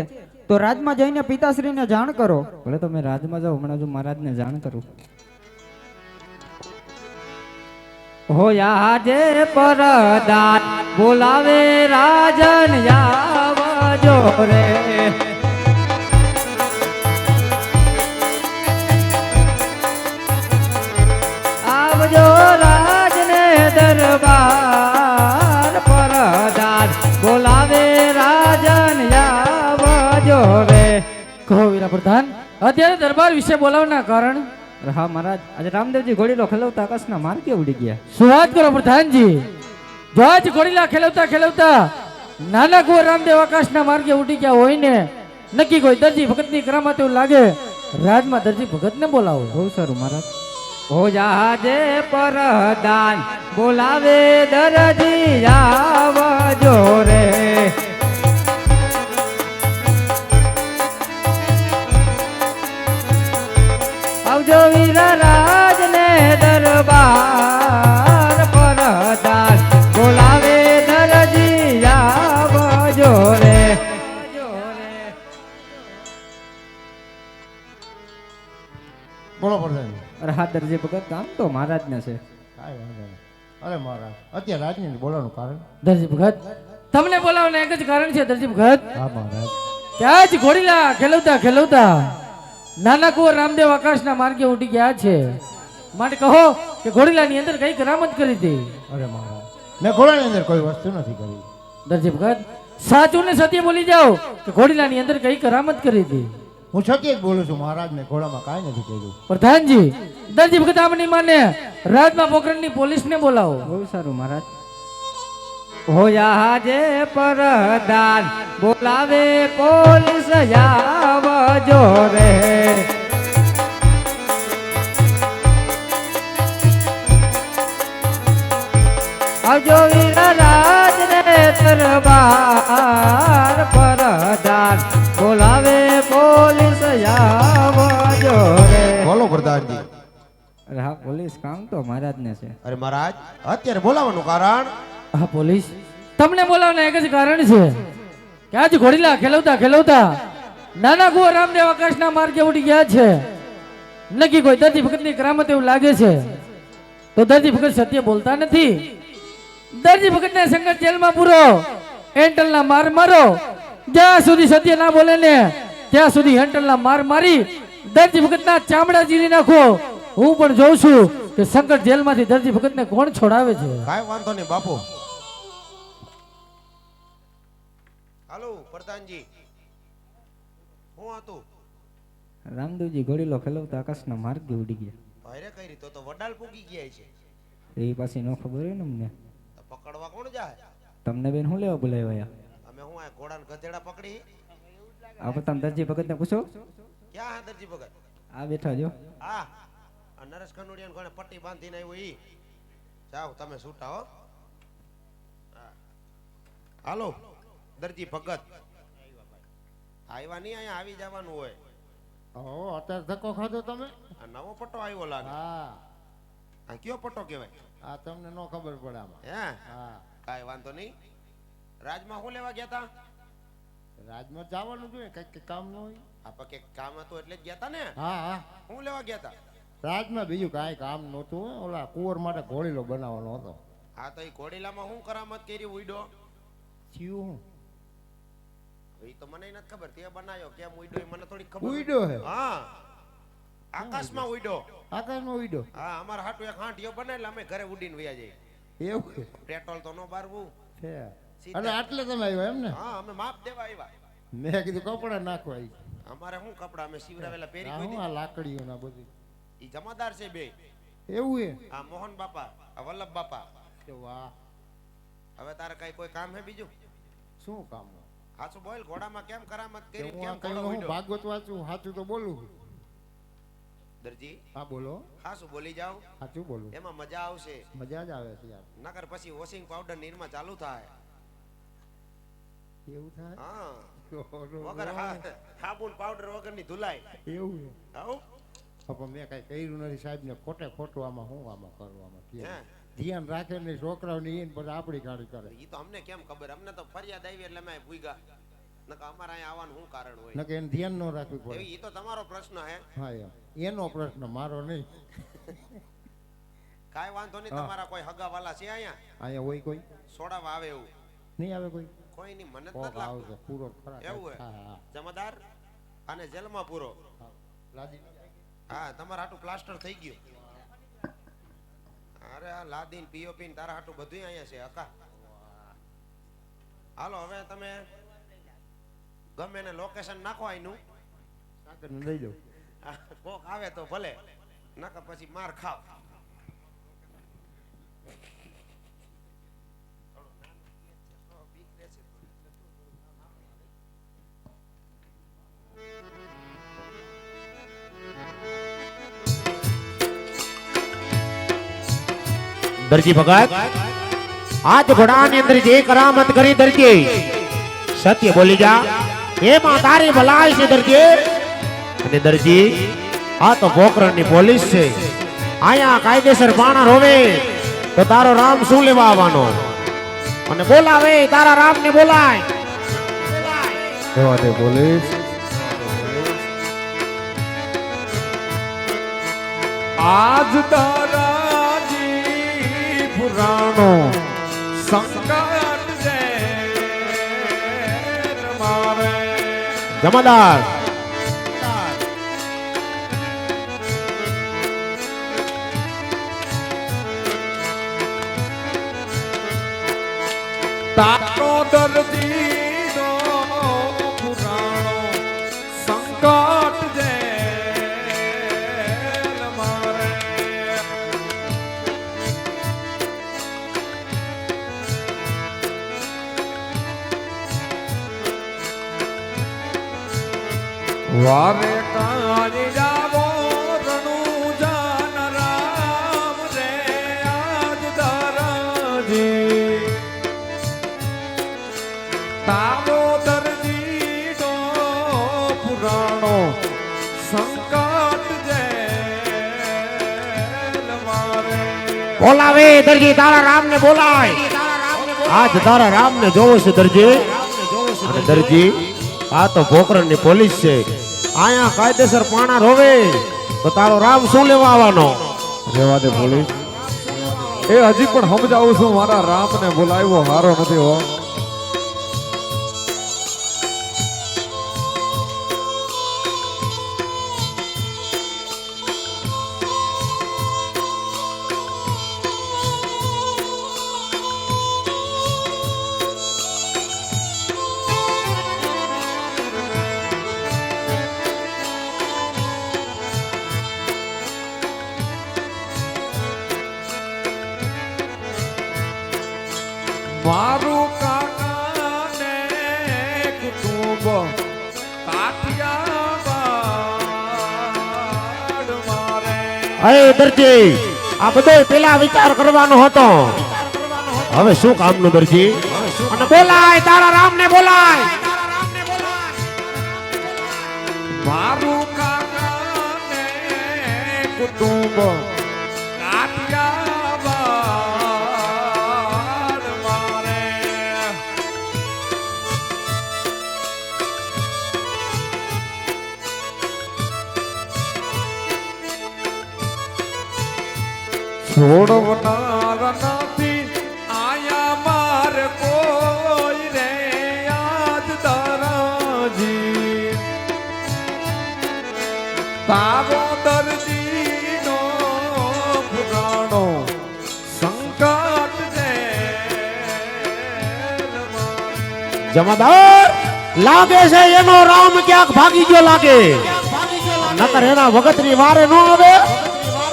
તો રાજમાં જઈને પિતાશ્રીને જાણ કરો. ભલે તમે રાજમાં જાઓ, હમણાં જો મહારાજને જાણ કરું. હોયા જે પરદાન બોલાવે રાજન આવજો રે. આવજો રાજને દરબાર પરદાન પ્રધાન અત્યારે દરબાર વિશે બોલાવના કારણ અરે હા મહારાજ, આજે રામદેવજી ઘોડીલો ખેલવતા આકાશના માર્ગે ઉડી ગયા. શું વાત કરો પ્રધાનજી? જો આજ ઘોડીલા ખેલવતા ખેલવતા નાના કુંવર રામદેવ આકાશના માર્ગે ઉડી ગયા હોય ને, નક્કી કોઈ દરજી ભગતની કરામત એવું લાગે, રાજમાં દરજી ભગતને બોલાવો. બહુ સારું મહારાજ. ઓ જહાજે પરદાન બોલાવે દરજી આવજો રે. આવજો વીર રાજ ને દરબાર પરદાન બોલાવે દરજી આવજો રે. બોલો પ્રધાન. અરે હા દરજી ભગત, કામ તો મહારાજને છે. કાંઈ વાંધો નહીં. અરે મહારાજ, અત્યારે રાજની બોલવાનું કારણ? દરજી ભગત તમને બોલાવવાનું એક જ કારણ છે દરજી ભગત, હા મહારાજ. કે આજ ઘોડીલા ખેલવતા ખેલવતા નાના કુંવર રામદેવ આકાશના માર્ગે ઉડી ગયા છે. માટે કહો કે ઘોડીલાની અંદર કઈ કરામત કરી હતી? અરે મહારાજ, મેં ઘોડાની અંદર કોઈ વસ્તુ નથી કરી. દરજી ભગત સાચું ને સત્ય બોલી જાઓ કે ઘોડીલાની અંદર કઈ કરામત કરી હતી? હું સત્ય જ બોલું છું મહારાજ, મેં ઘોડામાં કાંઈ નથી કર્યું. પ્રધાનજી દરજી ભગત આપની માને રાજમાં પોખરણની પોલીસને બોલાવો. બહુ સારું મહારાજ. હોયા જે પરદાન બોલાવે પોલીસ આવજો રે. આવજો વીર રાજ ને દરબાર પરદાન બોલાવે પોલીસ આવજો રે. બોલો પ્રધાનજી. અરે હા પોલીસ, કામ તો મહારાજને છે. અરે મહારાજ, અત્યારે બોલાવાનું કારણ? હા પોલીસ તમને બોલાવવાના એક જ કારણ છે કે આજ ઘોડીલા ખેલવતા ખેલવતા નાના કુંવર રામદેવ આકાશના માર્ગે ઉડી ગયા છે. નક્કી કોઈ દરજી ભગતની કરામત એવું લાગે છે, તો દરજી ભગત સત્ય બોલતા નથી. દરજી ભગતને સંગત જેલમાં પૂરો, હેન્ટલના માર મારો. જ્યાં સુધી સત્ય ના બોલે ને ત્યાં સુધી હેન્ટલના માર મારી દરજી ભગતના ચામડા ચીરી નાખો. હું પણ જોઉં છું કે સંકટ જેલમાંથી દરજી ભગતને કોણ છોડાવે છે. કાંઈ વાંધો નહીં બાપુ. હાલો પ્રધાનજી, શું હતું? રામદેવજી ઘોડીલો ખેલવતા આકાશના માર્ગે ઉડી ગયા. ભાઈરે કઈ રીતે તો વડાલ પૂગી ગયા છે. એ પાછી ન ખબર હોય ને અમને. તો પકડવા કોણ જાય? તમને બેન શું લેવા બોલાવ્યા? અમે હું આ ઘોડાને ગધેડા પકડી? આપણે તમે દરજી ભગતને પૂછો. ક્યાં હા દરજી ભગત? આ બેઠા જો. હા, આ નરેશ કનોડિયાને કોણે પટ્ટી બાંધીને આવ્યો ઈ. જાઓ તમે છૂટા હો. હા. હાલો દરજી ભગત. આવ્યા નહીં, અહીંયા આવી જવાનું હોય. હો, અત્યારે ધક્કો ખાધો તમે? આ નવો પટ્ટો આવ્યો લાગે. હા, આ કયો પટ્ટો કહેવાય? આ તમને ન ખબર પડે આમાં. હે? હા, કાંઈ વાંધો નહીં. રાજમાં શું લેવા ગયા તા? રાજમાં જવાનું જોઈએ, કઈક કામ ન હોય. આપા કે કામ હતું એટલે જ ગયા તા ને? હા હા, શું લેવા ગયા તા? રાજમાં બીજું કાંઈ કામ નહોતું. ઓલા કુંવર માટે ઘોડીલો બનાવવાનો હતો. હા તો એ ઘોડીલામાં શું કરામત કરી ઉઈડો? થયું હું? એ તો મને નથી ખબર. તે બનાવ્યો કેમ ઉઈડો એ મને થોડી ખબર. ઉઈડો હે? હા, આકાશમાં ઉઈડો. આકાશમાં ઉઈડો? હા, અમારા હાટુ એક હાંઠિયો બનાવેલા, અમે ઘરે ઉડીને વયા જઈએ. એવું છે? પેટ્રોલ તો નો બારવું છે. અને આટલે તમે આવ્યા એમ ને? હા, અમે માપ દેવા આવ્યા. મેં કીધું કપડા નાખવા આવી. અમારે શું કપડા અમે સીવડાવેલા પહેરી આ કોઈ હું દી? આ લાકડીઓ ના બધું ઈ જમાદાર છે બે. એવું હે? આ મોહન બાપા, આ વલ્લભ બાપા. કે વાહ, હવે તારે કઈ કોઈ કામ હે બીજું? શું કામ? હાચું બોલ, ઘોડામાં કેમ કરામત કરી? હું કેમ આ કઈ ઘોડો હું ઉઈડો? ભાગવત વાંચું, સાચું તો બોલું. દરજી, હા બોલો. હાચું બોલી જાઓ, સાચું બોલું. એમાં મજા આવશે. મજા જ આવે છે યાર. નકર પછી વોશિંગ પાવડર નિરમા ચાલુ થાય. એવું થાય? હા, એવું વગર સાબુન પાવડર વગરની ધુલાય. હે? આવું પણ મેં કઈ કર્યું નથી સાહેબ ને. ખોટે ખોટું આમાં હું આમાં કરવામાં હે? ધ્યાન રાખે નહીં છોકરાઓની ઈન પછી આપણી ગાડી કરે. ઈ તો અમને કેમ ખબર? અમને તો ફરિયાદ આવી એટલે અમે ભૂગ્યા. નકર અમારે અહીંયા આવવાનું શું કારણ હોય? નકે એને ધ્યાન ન રાખવું પડે. ઈ તો તમારો પ્રશ્ન હે. હા એમ એનો પ્રશ્ન, મારો નહીં. કાંઈ વાંધો નહીં. તમારા કોઈ હગાવાલા છે અહીંયા? અહીંયા હોય કોઈ? સોડાવા આવે એવું? નહીં આવે કોઈ? કોઈ નહીં, મને જ કોક નથી લાગતું. આવશે પૂરો ખરા. એવું હે? હા હા. જમાદાર અને જેલમાં પૂરો. લાદી હા, તમારા હાટું પ્લાસ્ટર થઈ ગયું. અરે આ લાદીન પીઓપી ને તારા હાટું બધું અહીંયા છે. અકા હાલો હવે તમે ગમે એને લોકેશન નાખો અહીંનું. લઈ જાઉં. કોક આવે તો ભલે, નકર પછી માર ખાવ. દરજી ભગત આજ ઘોડાની અંદર જે કરામત કરી દરજી સત્ય બોલી જા એમાં તારી ભલાઈ છે દરજી. અને દરજી આ તો પોકરણની પોલીસ છે, આયા કાયદેસર પાણા રોવે તો તારો રામ શું લેવા આવવાનો? અને બોલાવે તારા રામ ને બોલાય. એવા તે પોલીસ આજ તારાજી પુરાણો સંકટ છે મારે જમાદાર તારો દર્દીનો પુરાણો સંકટ છે મારે વારે કાંઈ જાવો રણુ જાન રામ રે આજ દરજી તારો દર્દીનો પુરાણો સંકટ જેલ મારે બોલાવે દરજી તારા રામ ને બોલાય. આજ તારા રામ ને જોવો છે દરજી. અને દરજી આ તો પોકરણની પોલીસ છે, આયા કાયદેસર પાણા રોવે તો તારો રામ શું લેવા આવવાનો? રેવા દે પોલીસ, એ હજી પણ સમજાવું છું મારા રામને બોલાવ્યો હારો નથી હો. મારું કાકા ને કુટુંબ કાઠિયાવાડ મારે અરે દરજી આ બધો પેલા વિચાર કરવાનો હતો, હવે શું કામનું દરજી? અને બોલાય તારા રામ ને બોલાય. મારું કાકા ને કુટુંબ કાઠિયાવાડ મારે છોડવનાર નથી આયા માર કોઈ રે આજ દરજી તારો દર્દીનો પુરાણો સંકટ જેલ મારે જમાદાર લાગે છે એનો રામ ક્યાંક ભાગી ગયો લાગે, નકર એના વગતની વારે ન આવે.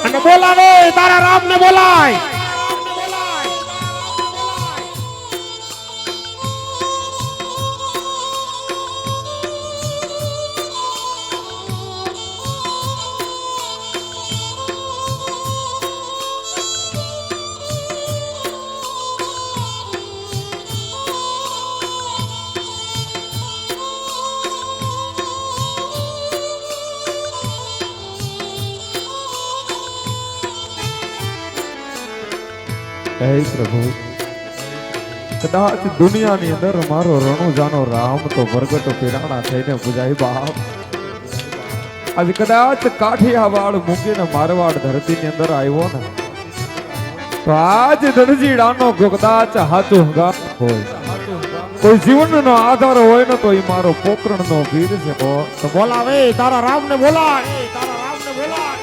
અને બોલાવે તારા રામ ને બોલાય. હે પ્રભુ, કદાચ દુનિયાની અંદર મારો રણુજાનો રામ તો વરગટો પીરાણા થઈને પૂજાય બાપ. આજે કદાચ કાઠિયાવાડ મૂકીને મારવાડ ધરતીની અંદર આવ્યો ને તો આજ દરજીડાનો કદાચ હાચું હંગામ હોય, કોઈ જીવનનો આધાર હોય ને તો એ મારો પોકરણનો વીર છે. તો બોલાવે તારા રામ ને બોલાય.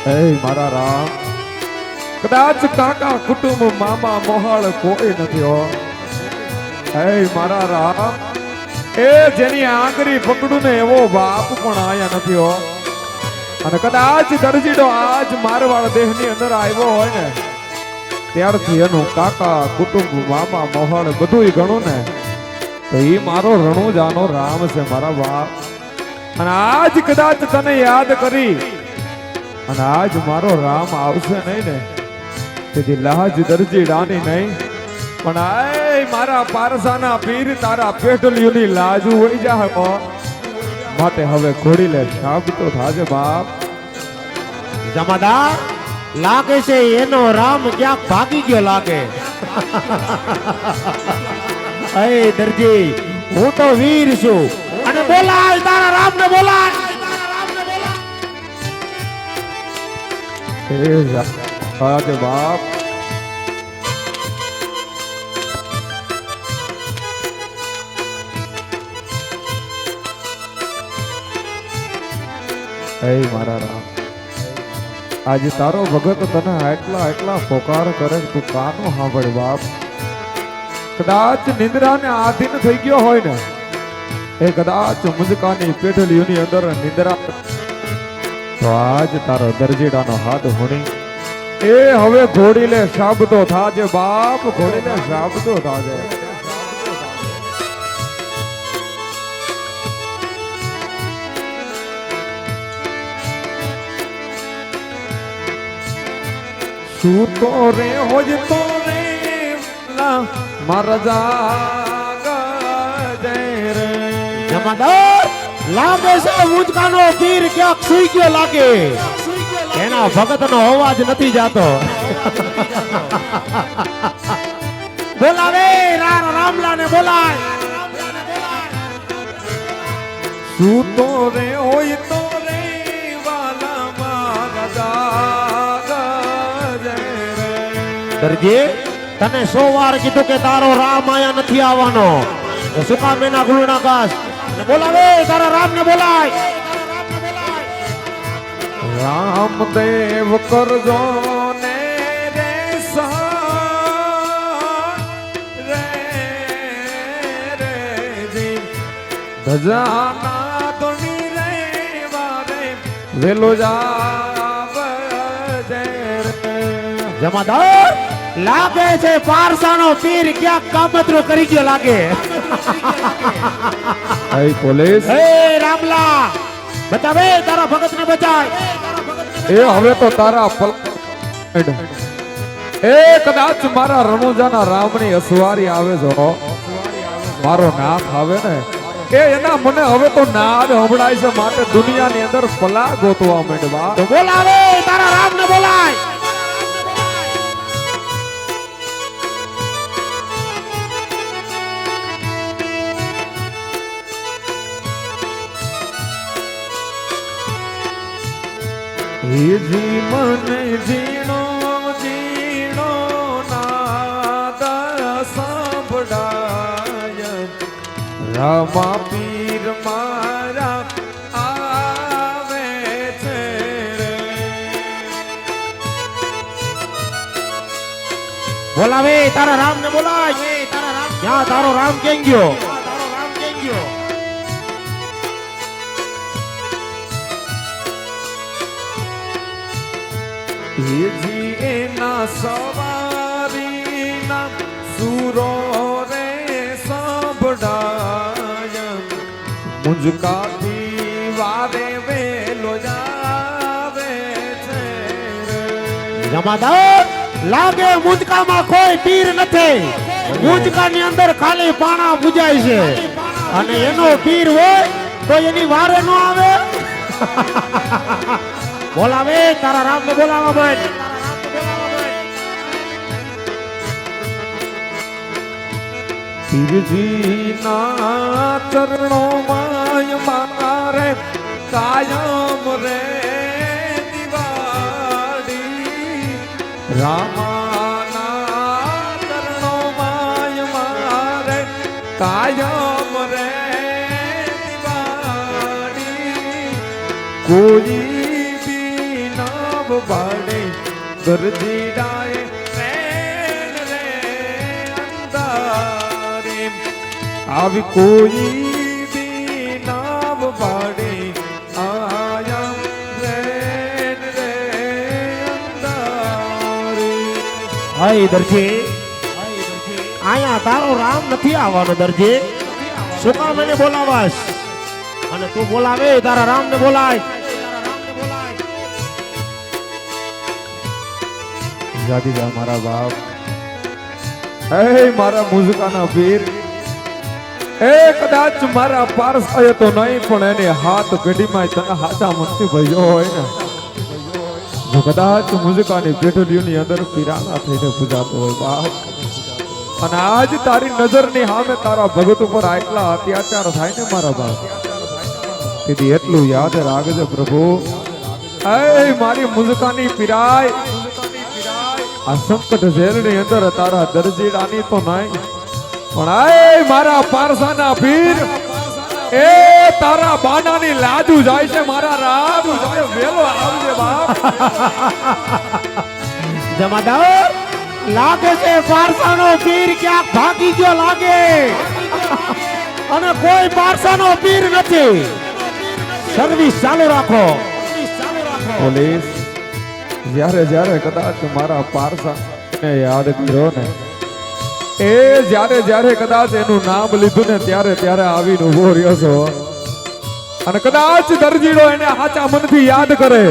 હે મારા રામ, કદાચ કાકા કુટુંબ મામા મોહાળ કોઈ નથી હો. હે મારા રામ, એ જેની આંગળી પકડું ને એવો બાપ પણ આયા નથી હો. અને કદાચ દરજીડો આજ મારવાડ દેહની અંદર આવ્યો હોય ને ત્યારથી એનું કાકા કુટુંબ મામા મોહણ બધું ગણું ને તો એ મારો રણુજાનો રામ છે મારા બાપ. અને આજ કદાચ તને યાદ કરી અને આજ મારો રામ આવશે નહીં ને તેથી લાજ દરજીડાની નહીં પણ આય મારા પારસાના પીર તારા પેટલિયુની લાજ હોઈ જાય માટે હવે ઘોડી લે શાબ તો થાજે બાપ. જમાદાર લાગે છે એનો રામ ક્યાંક ભાગી ગયો લાગે. અય દરજી હું તો વીર છું અને બોલાય તારા રામ ને બોલાય. હે થાજે બાપ. હે મારા રામ આજે તારો ભગત તને એટલા એટલા પોકાર કરે તું કાનો સાંભળ બાપ. કદાચ નિંદ્રાને આધીન થઈ ગયો હોય ને એ કદાચ મુજકાની પેઢલીઓની અંદર નિંદ્રા તો આજ તારો દરજીડાનો હાથ હોણી એ હવે ઘોડી લે શાબતો થાજે બાપ. ઘોડી લે શાબતો થાજે. શું તો રે હોજ તો રે મારા જાગ જય રે. જમાદાર લાગે છે મુજકાનો પીર ક્યાંક સુઈ ગયો લાગે. એના ભગતનો અવાજ નથી જાતો. બોલાવે રામલાને બોલાય. શું તો રે હોય તો રે વાલા મારા જાગ જય રે. દરજી તને 100 વાર કીધું કે તારો રામ આયા નથી આવવાનો તો શું કામ એના ગુણના ગાસ. બોલાવે તારા રામ ને બોલાય. રામદેવ કરજો ને રે રે રે જી ધજાના ધોની રે વારે વેલો જાવ જય રે. જમાદાર લાગે છે પારસાનો પીર ક્યાંક કામતરો કરી ગયો લાગે. હે પોલીસ હે રામલા બચાવે તારા ભગત ને બચાય. એ હવે તો તારા એ કદાચ મારા રણુજાના રામની અસવારી આવે જો મારો નાથ આવે ને એ એના મને હવે તો નાદ સંભળાય છે માટે દુનિયાની અંદર પલા ગોતવા માંડવા. તો બોલાવે તારા રામ ને બોલાય. જી મને જીણો જીણો નાદ સંભળાય રામા પીર મારા આવે છે રે. બોલાવે તારા રામ ને બોલાય. ક્યાં તારો રામ ક્યાં ગયો. જી એના સવારીના સુરો રે સંભળાય મુજકાથી વારે વેલો જાવે છે રે. જમાદાર લાગે મુજકામાં કોઈ પીર નથી. મુજકાની અંદર ખાલી પાણા પૂજાય છે અને એનો પીર હોય તો એની વારે ન આવે. બોલાવે તારા રામ ને બોલાવા બેન. પીરજી ના ચરણો માય મારે કાયમ રે દિવાળી રામાના ચરણો માય મારે કાયમ રે દિવાળી કોઈ બાડે દરજીડાએ પ્રેમ રે અંધારે આવી કોઈ દી નાવ બાડે આયા રે હઈ દરજી આયા તારો રામ નથી આવવાનો દરજી શું કામ એને બોલાવાસ અને તું બોલાવે તારા રામ ને બોલાય જાતી જા મારા બાપ એ મારા મુઝકાના વીર એ કદાચ મારા પારસાએ તો નહીં પણ એને હાથ પેઢીમાં તને હાથા મનથી ભર્યો હોય ને જો કદાચ મુઝકાની પેઢીઓની અંદર પીરાના થઈને પૂજાતો હોય બાપ અને આજ તારી નજરની સામે તારા ભગત ઉપર આટલા અત્યાચાર થાય ને મારા બાપ તેથી એટલું યાદ રાખજે પ્રભુ એ મારી મુઝકાની પીરાય આ સંકટ ઝેલની અંદર તારા દરજીડાની તો નહીં પણ આય મારા પારસાના પીર એ તારા બાનાની લાજુ જાય છે મારા રામ વેલો આવજે બાપ જમાદાર લાગે છે પારસાનો પીર ક્યાંક ભાગી ગયો લાગે અને કોઈ પારસાનો પીર નથી સર્વિસ ચાલુ રાખો પોલીસ જ્યારે જ્યારે કદાચ મારા પારસા ને યાદ કર્યો ને એ જ્યારે જ્યારે કદાચ એનું નામ લીધું ને ત્યારે ત્યારે આવીને ઉભો રહ્યો છો અને કદાચ દરજીડો એને સાચા મનથી યાદ કરે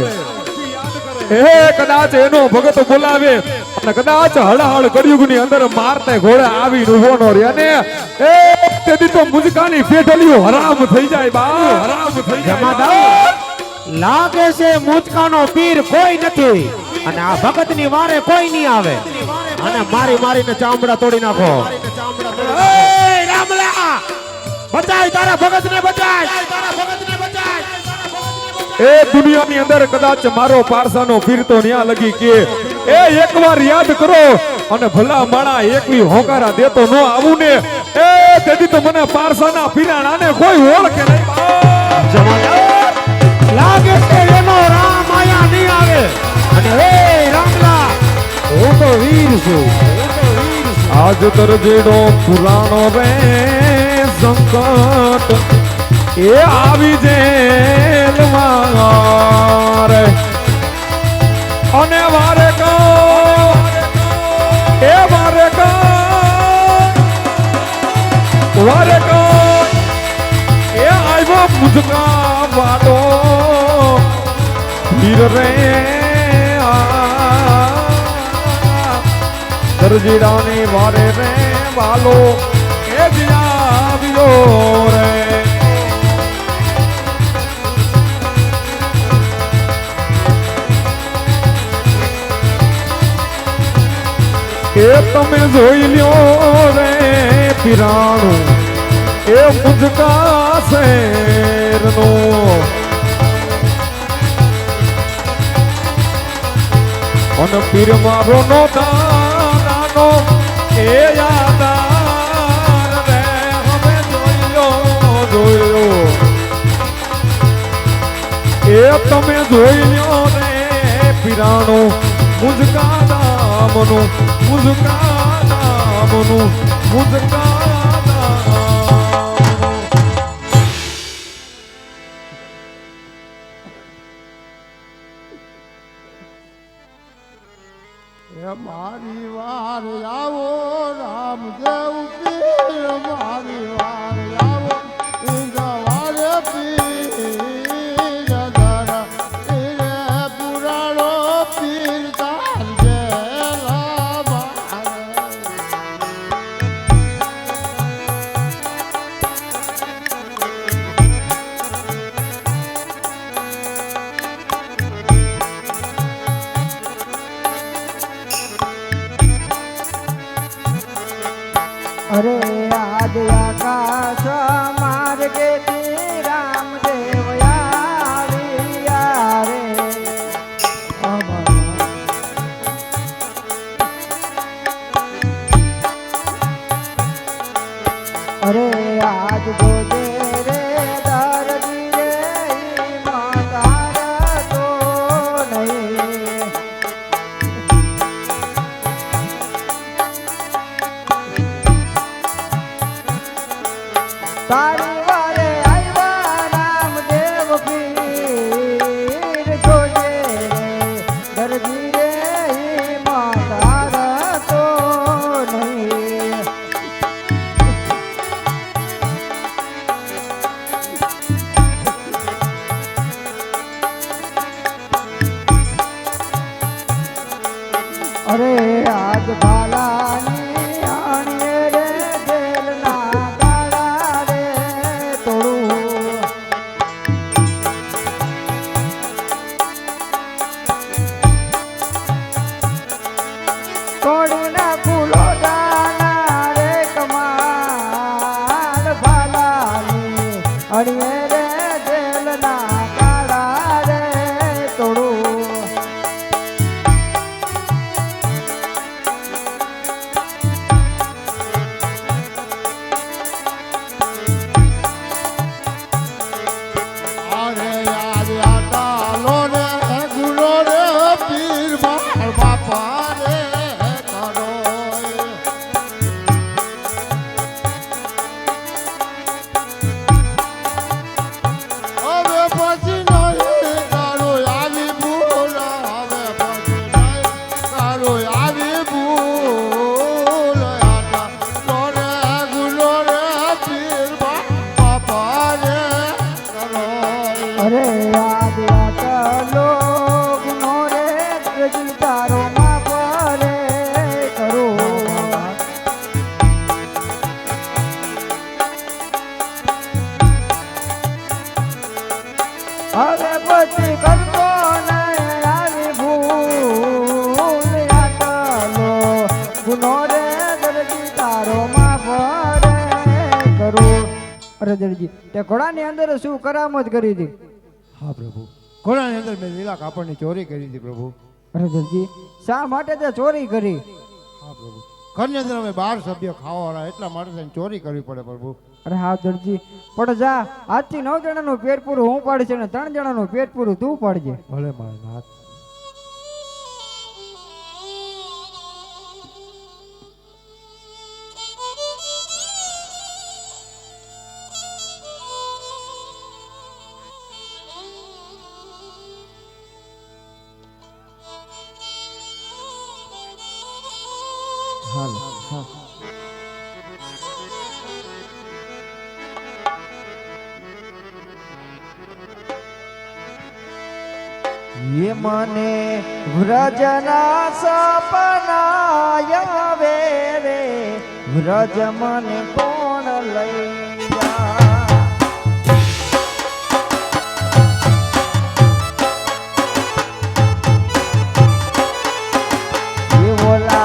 એ કદાચ એનો ભગત બોલાવે અને કદાચ હળહળ કળિયુગની અંદર મારતે ઘોડે આવીને ઉભો નો રહે ને એ તેથી તો મુજકાની પેઢલીઓ હરામ થઈ જાય બા હરામ થઈ જાય જમાદાર લાગે છે મુચકાનો પીર કોઈ નથી અને આ ભગતની વારે કોઈ નહીં આવે અને મારી મારીને ચામડા તોડી નાખો એ રામલા બચાય તારા ભગતને બચાય એ દુનિયાની અંદર કદાચ મારો પારસાનો પીર તો ન્યા લગી કે એ એકવાર યાદ કરો અને ભલા માણા એકવી હોકારા દેતો ન આવું ને એ તેથી તો મને પારસાના પીરાણાને કોઈ ઓળખે નહીં જમાદાર લાગે છે એનો રામ આયા નહીં આવે અને હે રામલા હું તો વીર છું આજ દરજીડો પુરાણો રે સંકટ એ આવી જેલ મારે અને વારે એ વારે વારે એ આવ્યો મુજકા વાળો વીર રે દરજીડાની વારે રે વાલો એ આવ્યો રે એ તમે જોઈ લ્યો રે પીરાણું એ મુજકા શેરનો અને પીર મારો નો દાનો એ યાદાર રે હવે જોયો એ તમે જોઈ લ્યો રે પીરાણું મુજકા નામનું મુજકા નામનું મુજકા મારી વાર આવો રામદેવ પીર મારી વાર આવો વારે પીર ધરા પીર પુરાણો પીર તાર જેલા અરે આજ આકાશ માર્ગે રામદેવ આવ્યા રે અરે આજ જોજે રે દરજી રે માતાર તો નહીં તાર અરે આજ ભાલાની આણીએ રે જેલના ગાળા રે તોડું તોડીને ફૂલો દાના રે કમાલ ભાલાની આણીએ રે જેલના ગાળા રે તોડું અરે યાદ આટાલો રે ગુલો રે પીર બાળ બાપા રે કરો હવે પછી નહીં તારો આવી ભૂલ હવે પછી નહીં તારો આવી ભૂલ આટાલો રે ગુલો રે પીર બાળ બાપા રે કરો અરે યાદ આટલો ગુનો રે ત્રજી તારો માફ રે કરો હવે પછી કરતો નહીં આવી ભૂલ આટલો ગુનો રે ત્રજી તારો માફ રે કરો અરે દરજી તે ઘોડાની અંદર શું કરામત કરી હતી હા પ્રભુ ઘોડાની અંદર મેં લીલા કાપડની ચોરી કરી હતી પ્રભુ અરે દરજી શા માટે તે ચોરી કરી હા પ્રભુ ઘરની અંદર અમે 12 સભ્યો ખાવાવાળા એટલા માટે થઈને ચોરી કરવી પડે પ્રભુ અરે હા દરજી પણ જા આજથી 9 જણાનું પેટ પૂરું હું પાડીશ અને 3 જણાનું પેટ પૂરું તું પાડજે ભલે મારા નાથ હાલ હા ये मने व्रजना सपना यावे रे व्रज मने कोण लई जा ये बोला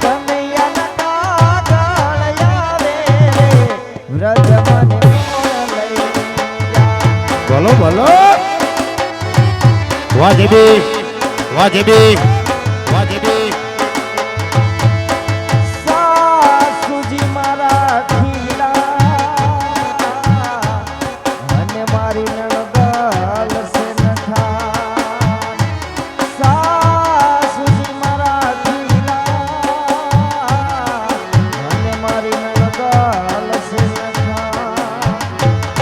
कन्हैया कागળ यावे रे व्रज मने कोण लई जा બોલો બોલો વાહ જેબી વાહ જેબી વાહ જેબી સાસુજી મારા ઢીલા મને મારી નણગલ સે નથા સાસુજી મારા ઢીલા મને મારી નણગલ સે નથા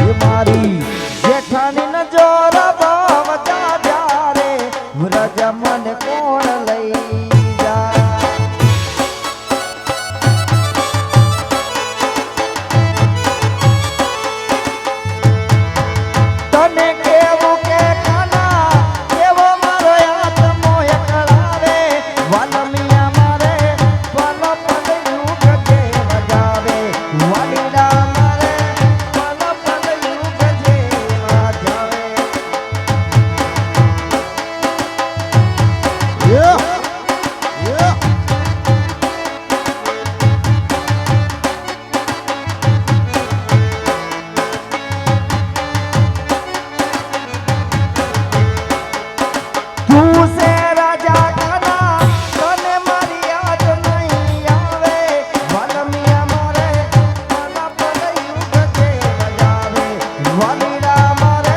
એ મારી જેઠાની નજર ભાવ જા રે વ્રજ મને કોણ લઈ જા તને કેવું કે કાના કેવો મારો આત્મો એકળાવે વાલમિયા મારે પલ પલ યુગ જે વજાવે વાલીડા મારે પલ પલ યુગ જે વાજાવે તું સે રાજા કાના તને મારી યાદ નહીં આવે વાલમિયા મારે પલ પલ યુગ જે વજાવે વાલીડા મારે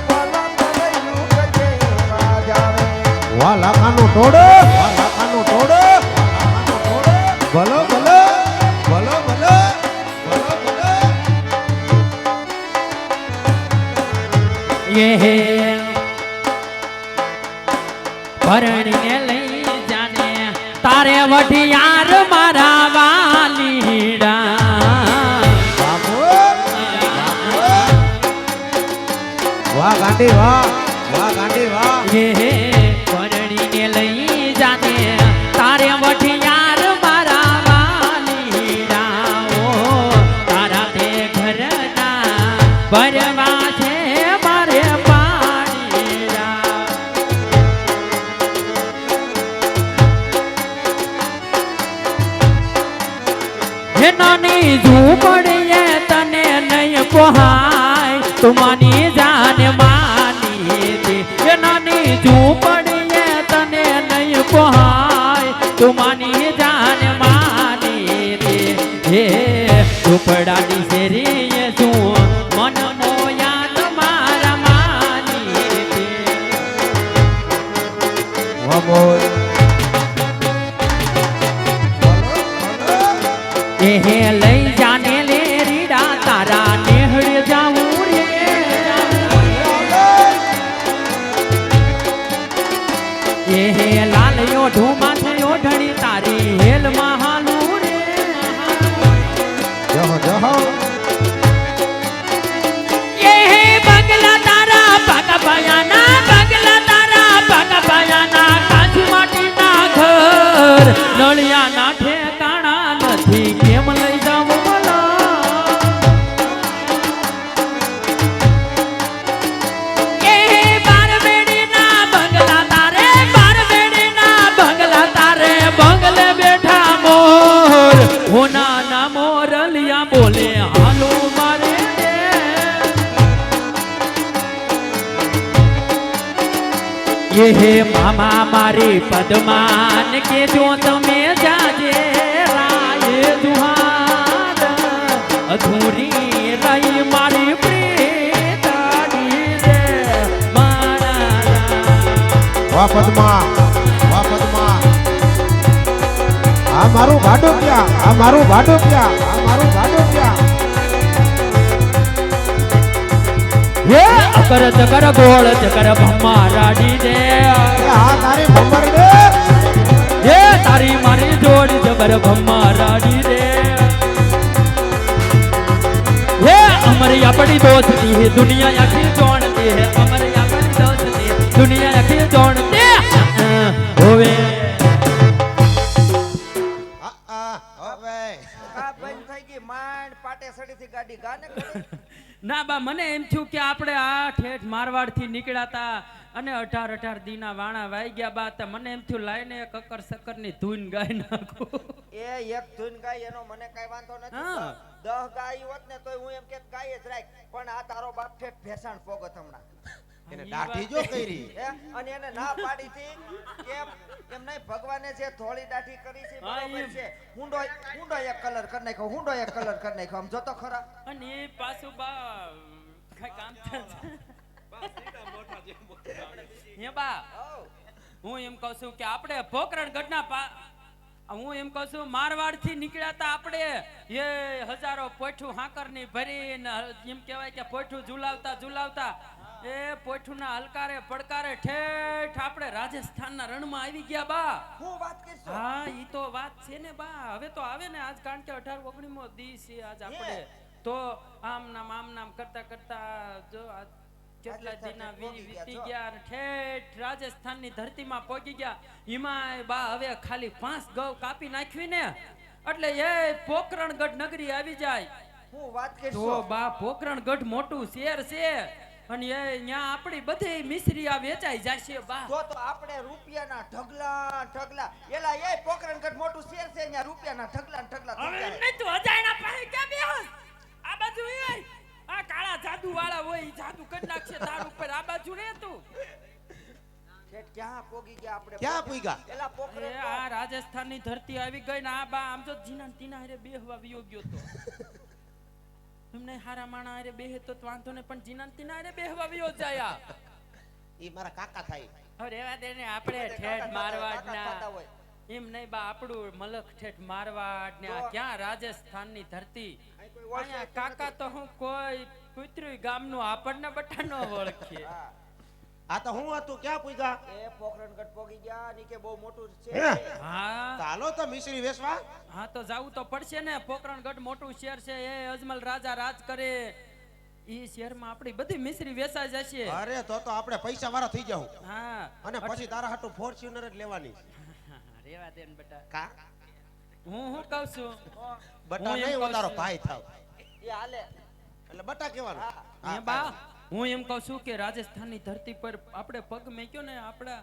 પલ પલ યુગ જે વાજાવે વાહ લાખાનું ટોળો વાહ લાખાનું ટોળો બોલો બોલો બોલો બોલો બોલો બોલો ये પરણીને લઈ જાને તારે વઢિયાર મારા વાલીડા વાહ ગાંડી વાહ વાહ ગાંડી વાહ એ પરણીને લઈ જાને તારે ભરવા છે મારે પાણી નાની ઝૂંપડીએ તને નહીં પોહાય તું માની જાન માની દે નાની ઝૂંપડીએ તને નહીં પોહાય તું માની જાન માની દે હે ઝૂંપડાની શેરીએ તું મન મોયા તમારા માની દે એ લઈ જાને લે રીડા તારા નેહળે જાવું રે એ લાલયો ઢૂમા થયો ઢણી તારી હેલ માં હાલું રે એ બંગલા તારા પગ પાયાના બંગલા તારા પગ પાયાના કાચ માટીના ઘર નળિયા ના ઠેકાણા નથી કેમ લઈ જાવું ભલા એ બારવેડીના બંગલા તારે બારવેડીના બંગલા તારે બંગલે બેઠા મોર હોના ના મોરલિયા બોલે હાલો મારે ये हे मामा मारी पद्मान के जो तमे जाजे राय दुहार अधूरी रही मारी प्रीताड़ी रे मारा વાહ પદ્મા વાહ પદ્મા આ મારું ભાડું ક્યાં આ મારું ભાડું ક્યાં આ મારું ભાડું ક્યાં ये अकर चकर गोल चकर भम्मा राडी दे આ તારી ખબર દે ये तारी मारी जोड़ी जबर भम्मा राडी दे ये हमारी अपनी दोस्ती है दुनिया आखिर जोड़ती है हमारी अपनी दोस्ती है दुनिया आखिर जोड़ती है होवे હવે આ બંધ થઈ ગઈ માંડ પાટે સડીથી ગાડી ગાને કરે ના બા મને એમ થયું કે આપણે આ ઠેઠ મારવાડ થી નીકળ્યા હતા અને 18 દીના વાણા વાઈ ગયા બા તો મને એમ થયું લાઈને એક અકર સકર ની ધૂન ગાઈ નાખું એ એક ધૂન ગાય એનો મને કઈ વાંધો નથી હા. 10 ગાય હોત ને તોય હું એમ કે ગાય જ રાખ પણ આ તારો બાપ ઠેઠ ભેસાણ પોગત હમણાં એને દાઢી જો કરી હે? અને એને ના પાડી હતી કે એમ નહીં ભગવાને જે ધોળી દાઢી કરી છે હા, બરોબર એમ. છે હુંડો એક કલર કરી નાખ્યો હુંડો એક કલર કરી નાખ્યો આમ જોતો ખરા અને એ પાછું બા કઈ કામ હે બા હું એમ કહું છું કે આપણે પોકરણ ગઢના હું એમ કહું છું મારવાડ થી નીકળ્યા હતા આપણે એ હજારો પોઠું હાકર ની ભરીને એમ કહેવાય કે પોઠું ઝુલાવતા ઝુલાવતા એ પોઠું ના હલકારે પડકારે ઠેઠ આપણે રાજસ્થાનના રણમાં આવી ગયા બા હું વાત કરશો હા ઈ તો વાત છે ને બા હવે તો આવે ને આજ કારણ કે 18-19મો દી છે આજ આપણે તો આમ નામ કરતા કરતા જો આજ કેટલા દિના વીતી ગયા અને ઠેઠ રાજસ્થાનની ધરતીમાં પહોંચી ગયા હિમાય બા હવે ખાલી 5 ગૌ કાપી નાખવી ને એટલે એ પોકરણગઢ નગરી આવી જાય હું વાત તો કરશો બા પોકરણગઢ મોટું શહેર છે અને એ ન્યા આપણી બધી મિશ્રિયા વેચાઈ જશે બા તો આપણે રૂપિયાના ઢગલા એલા એ પોકરણગઢ મોટું શહેર છે અહીંયા રૂપિયાના ઢગલા થઈ હવે જાય નહીં તું અજાયણા પાસે ક્યાં બેહસ આ બાજુ એ આ કાળા જાદુ વાળા હોય ઈ જાદુ કરી નાખશે તાર ઉપર આ બાજુ રે તું ઠેઠ ક્યાં પોગી ગયા આપણે ક્યાં પૂગ્યા? એલા એ પોકરણ આ રાજસ્થાનની ધરતી આવી ગઈ ને આ બા આમ તો જીના તીના હારે બેહવા વિયો ગયો તો એમને હારા માણા હારે બેહે તો વાંધો ને પણ જીના તીના હારે બેહવા વિયો જાય ઈ મારા કાકા થાય હવે રેવા દે ને આપણે ઠેઠ મારવાડના એમ નહીં બા આપણું મલક ઠેઠ મારવાડ ને આ ક્યાં રાજસ્થાનની ધરતી અહીંયા કાકા તો હું કોઈ કુતરું ગામનું આપણને બટા ન ઓળખે આ તો હું હતું ક્યાં પૂગ્યા એ પોકરણગઢ પોગી ગયા ની કે બહુ મોટું છે હે? હા ચાલો તો મિશ્રી વેસવા હા તો જાવું તો પડશે ને પોકરણગઢ મોટું શહેર છે એ અજમલ રાજા રાજ કરે ઈ શહેરમાં આપણી બધી મિશ્રી વેચાઈ જશે અરે તો આપણે પૈસા વાળા થઈ જાવ હા અને પછી તારા હાટુ ફોર્ચ્યુનર જ લેવાની રેવા દે ને બેટા કા હું કહું છું બટા હું એમ નહીં કહું હું તારો છું. ભાઈ થાવ એ હાલે એટલે બટા કહેવાનું હે બા હું એમ કહું છું કે રાજસ્થાનની ધરતી પર આપણે પગ મેક્યો ને આપણે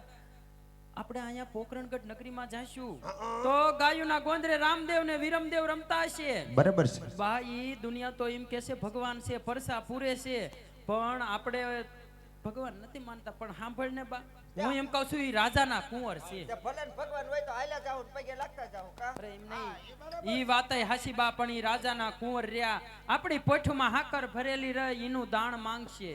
અહીંયા પોકરણગઢ નગરીમાં જાશું તો ગાયોના ગોંદરે રામદેવ ને વિરમદેવ રમતા હશે. બરાબર છે બા ઈ દુનિયા તો એમ કે છે ભગવાન છે પરસા પૂરે છે પણ આપણે ભગવાન નથી માનતા. પણ સાંભળ ને બા હું એમ કહું છું ઈ રાજાના કુંવર છે. ભલે ભગવાન હોય તો હાલ્યા જાવ પગે લાગતા જાવ કા અરે એમ નહીં ઈ વાતય હાસી બા પણ ઈ રાજાના કુંવર રહ્યા આપણી પોઠમાં હાકર ભરેલી રહે એનું દાણ માંગશે.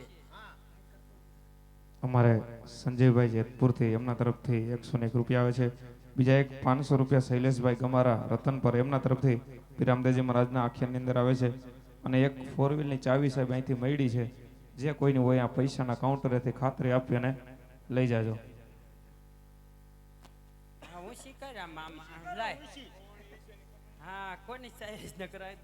અમારે સંજયભાઈ જેતપુરથી એમના તરફથી 101 રૂપિયા આવે છે. બીજા એક 500 રૂપિયા શૈલેષભાઈ ગમારા રતનપર એમના તરફથી રામદેવજી મહારાજના આખ્યાનની અંદર આવે છે. અને એક 4 વ્હીલની ચાવી સાહેબ અહીંથી મળી છે. જે કોઈની હોય આ પૈસાના કાઉન્ટરેથી ખાતરી આપી અને લઈ જાજો. હા હું શીખર્યા મામા લાય હા કોની સાઈઝ ન કરાય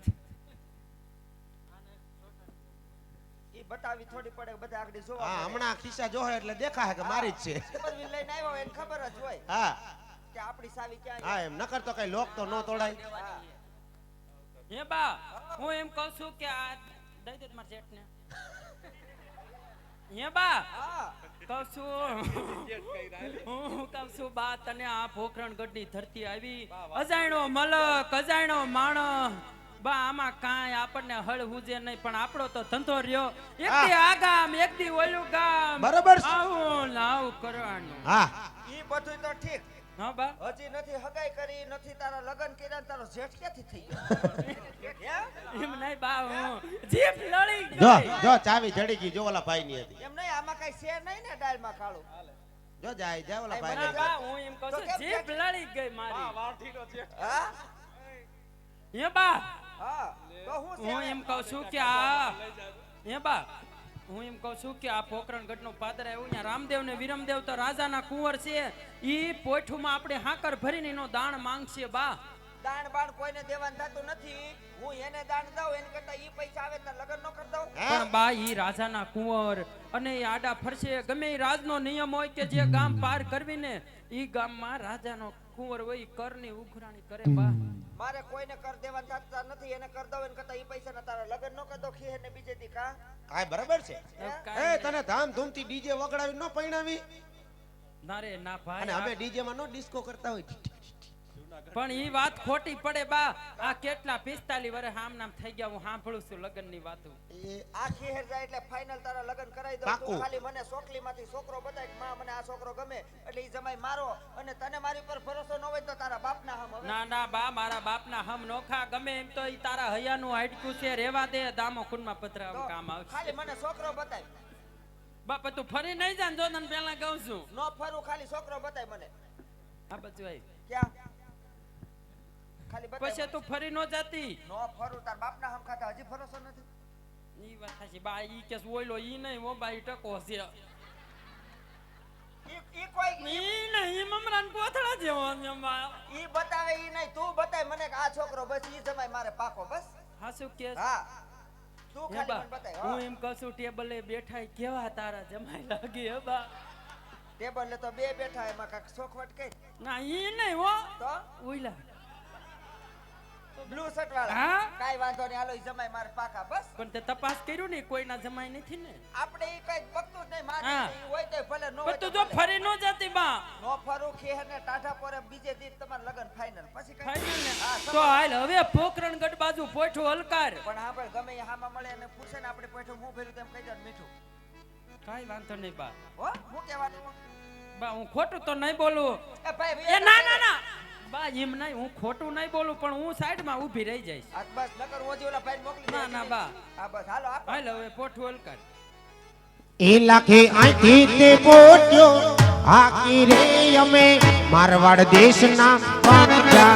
ઈ બતાવી થોડી પડે બધા આગળ હા જોવા હમણાં ખિસ્સા જોહે એટલે દેખાય કે મારી જ છે પરવીન લઈને આવ્યો એને ખબર જ હોય હા કે આપણી સાવી ક્યાં હા એમ નકર તો કઈ લોક તો ન તોડાય. હે બા હું એમ કહું છું કે આ દઈ દે મારા જેઠને. હે બા કહું છું હું કહું છું બા તને આ પોખરણગઢની ધરતી આવી અજાણ્યો મલક અજાણ્યો માણસ બા આમાં કાંઈ આપણને હળ હુજે નહીં પણ આપણો તો ધંધો રહ્યો એક દી આ ગામ એક દી ઓલું ગામ બરાબર છે. આવું ને આવું કરવાનું. હા ઈ બધું તો ઠીક હા બા હજી નથી હગાઈ કરી નથી તારા લગન કર્યા ને તારો જેઠ ક્યાંથી થઈ ગયો એમ નહીં બા હું જીભ લડી જો ગઈ. જો ચાવી જડી ગઈ જો ઓલા ભાઈ ની હતી એમ નહીં આમાં કઈ છે નહીં ને ડાળમાં કાળું જો જાય ઓલા ના ભાઈ બા હું એમ કહું તો છું કેમ જીભ લડી ગઈ મારી. હા હે બા હા તો હું હું એમ કહું છું કે આ હે બા હું એમ કહું છું કે આ પોકરણગઢનો પાદર આવ્યો અહીંયા રામદેવ ને વિરમદેવ તો રાજાના કુંવર છે ઈ પોઠુમાં આપણે હાકર ભરીને એનો દાણ માંગશે બા. દાણ બાણ કોઈને દેવાનું થતું નથી હું એને દાણ દઉં એને કરતા ઈ પૈસા આવે તો લગન નો કરી દઉં પણ બા ઈ રાજાના કુંવર અને ઈ આડા ફરશે ગમે ઈ રાજનો નિયમ હોય કે જે ગામ પાર કરવીને ઈ ગામમાં રાજાનો કુંવર હોય ઈ કરની ઉઘરાણી કરે બા. મારે કોઈને કર દેવાનું થતા નથી એને કર દઉં એને કરતા ઈ પૈસા ના તારા લગન નો કરી દઉં ખીર ને બીજે દી કા કાંઈ બરાબર છે કાંઈ એ તને ધામધૂમથી ડીજે વગાડાવી ન પૈણાવી ના રે ના અને ભાઈ અમે ડીજે માં નો ડિસ્કો કરતા હોય પણ ઈ વાત ખોટી પડે બા. આ કેટલા 45 વર્ષ આમ નામ થઈ ગયા હું સાંભળું છું લગ્નની વાતો. આ ખીર જાય એટલે ફાઇનલ તારા લગન કરાવી દઉં પાકું. તું ખાલી મને સોકલીમાંથી છોકરો બતાય કે માં મને આ છોકરો ગમે એટલે ઈ જમાઈ મારો અને તને મારી પર ભરોસો ન હોય તો તારા બાપના હમ હવે ના ના બા મારા બાપના હમ નોખા ગમે એમ તો ઈ તારા હૈયાનું હાડકું છે રેવા દે દામો ખૂનમાં પથરાવા કામ આવશે. ખાલી મને છોકરો બતાય બાપા તું ફરી નહીં જા જો તને પહેલા કહું છું. નો ફરું ખાલી છોકરો બતાય મને આ બધું આઈ ક્યાં ખાલી બતાય પછી તું ફરી નો જાતી. નો ફરું તાર બાપના હમ ખાતા હજી ભરોસો નથી ઈ વાત સાચી બા ઈ કેસ ઓયલો ઈ નહીં ઓ બા ઈ ટકો છે ઈ કોઈ ઈ નહીં મમરાન કોથળા જેવો છે બા. ઈ બતાવે ઈ નહીં તું બતાય મને કે આ છોકરો બસ ઈ જમાઈ મારે પાકો બસ હાસુ કેસ હા તું હે ખાલી બા મને બતાય હું હા એમ કહું છું ટેબલે બેઠા કેવા તારા જમાઈ લાગે હે બા. ટેબલ તો બે બેઠા એમાં કાક સોખવટ કઈ ના ઈ નહીં હો તો ઓયલા બ્લુ શર્ટ વાળા હા? કાઈ વાંધો નહીં હાલો ઈ જમાઈ મારે પાકા બસ પણ તે તપાસ કર્યું ને કોઈના જમાઈ નથી ને. આપણે ઈ કઈ બકતું જ નહીં માને હા. ઈ હોય તો ભલે નો હોય પણ તું તો જો ભલે. ફરી નો જાતી બા નો ફરું ખેર ને ટાઢા પોરે બીજે દી તમાર લગન ફાઇનલ પછી કઈ ફાઈનલ ને હા, તો હાલ હવે પોકરણગઢ બાજુ પોઠું હલકાર પણ હા ભાઈ ગમે એ હામાં મળે અને પૂછે ને આપણે પેઠું હું ભેરું તેમ કહી દે મીઠું કાઈ વાંધો નહીં બા. હો હું કહેવાનું બા હું ખોટું તો નહીં બોલું. એ ભાઈ એ ના ના ના બા એમ નહીં હું ખોટું નહીં બોલું પણ હું સાઈડમાં ઊભી રહી જઈશ. આ બસ નકર ઓજી ઓલા ભાઈ મોકલી દે ના ના બા હા બસ હાલો આપો હાલ હવે પોઠું હલકાર. એ લાખે આંખી તે પોટ્યો હાકી રે અમે મારવાડ દેશના વાંજા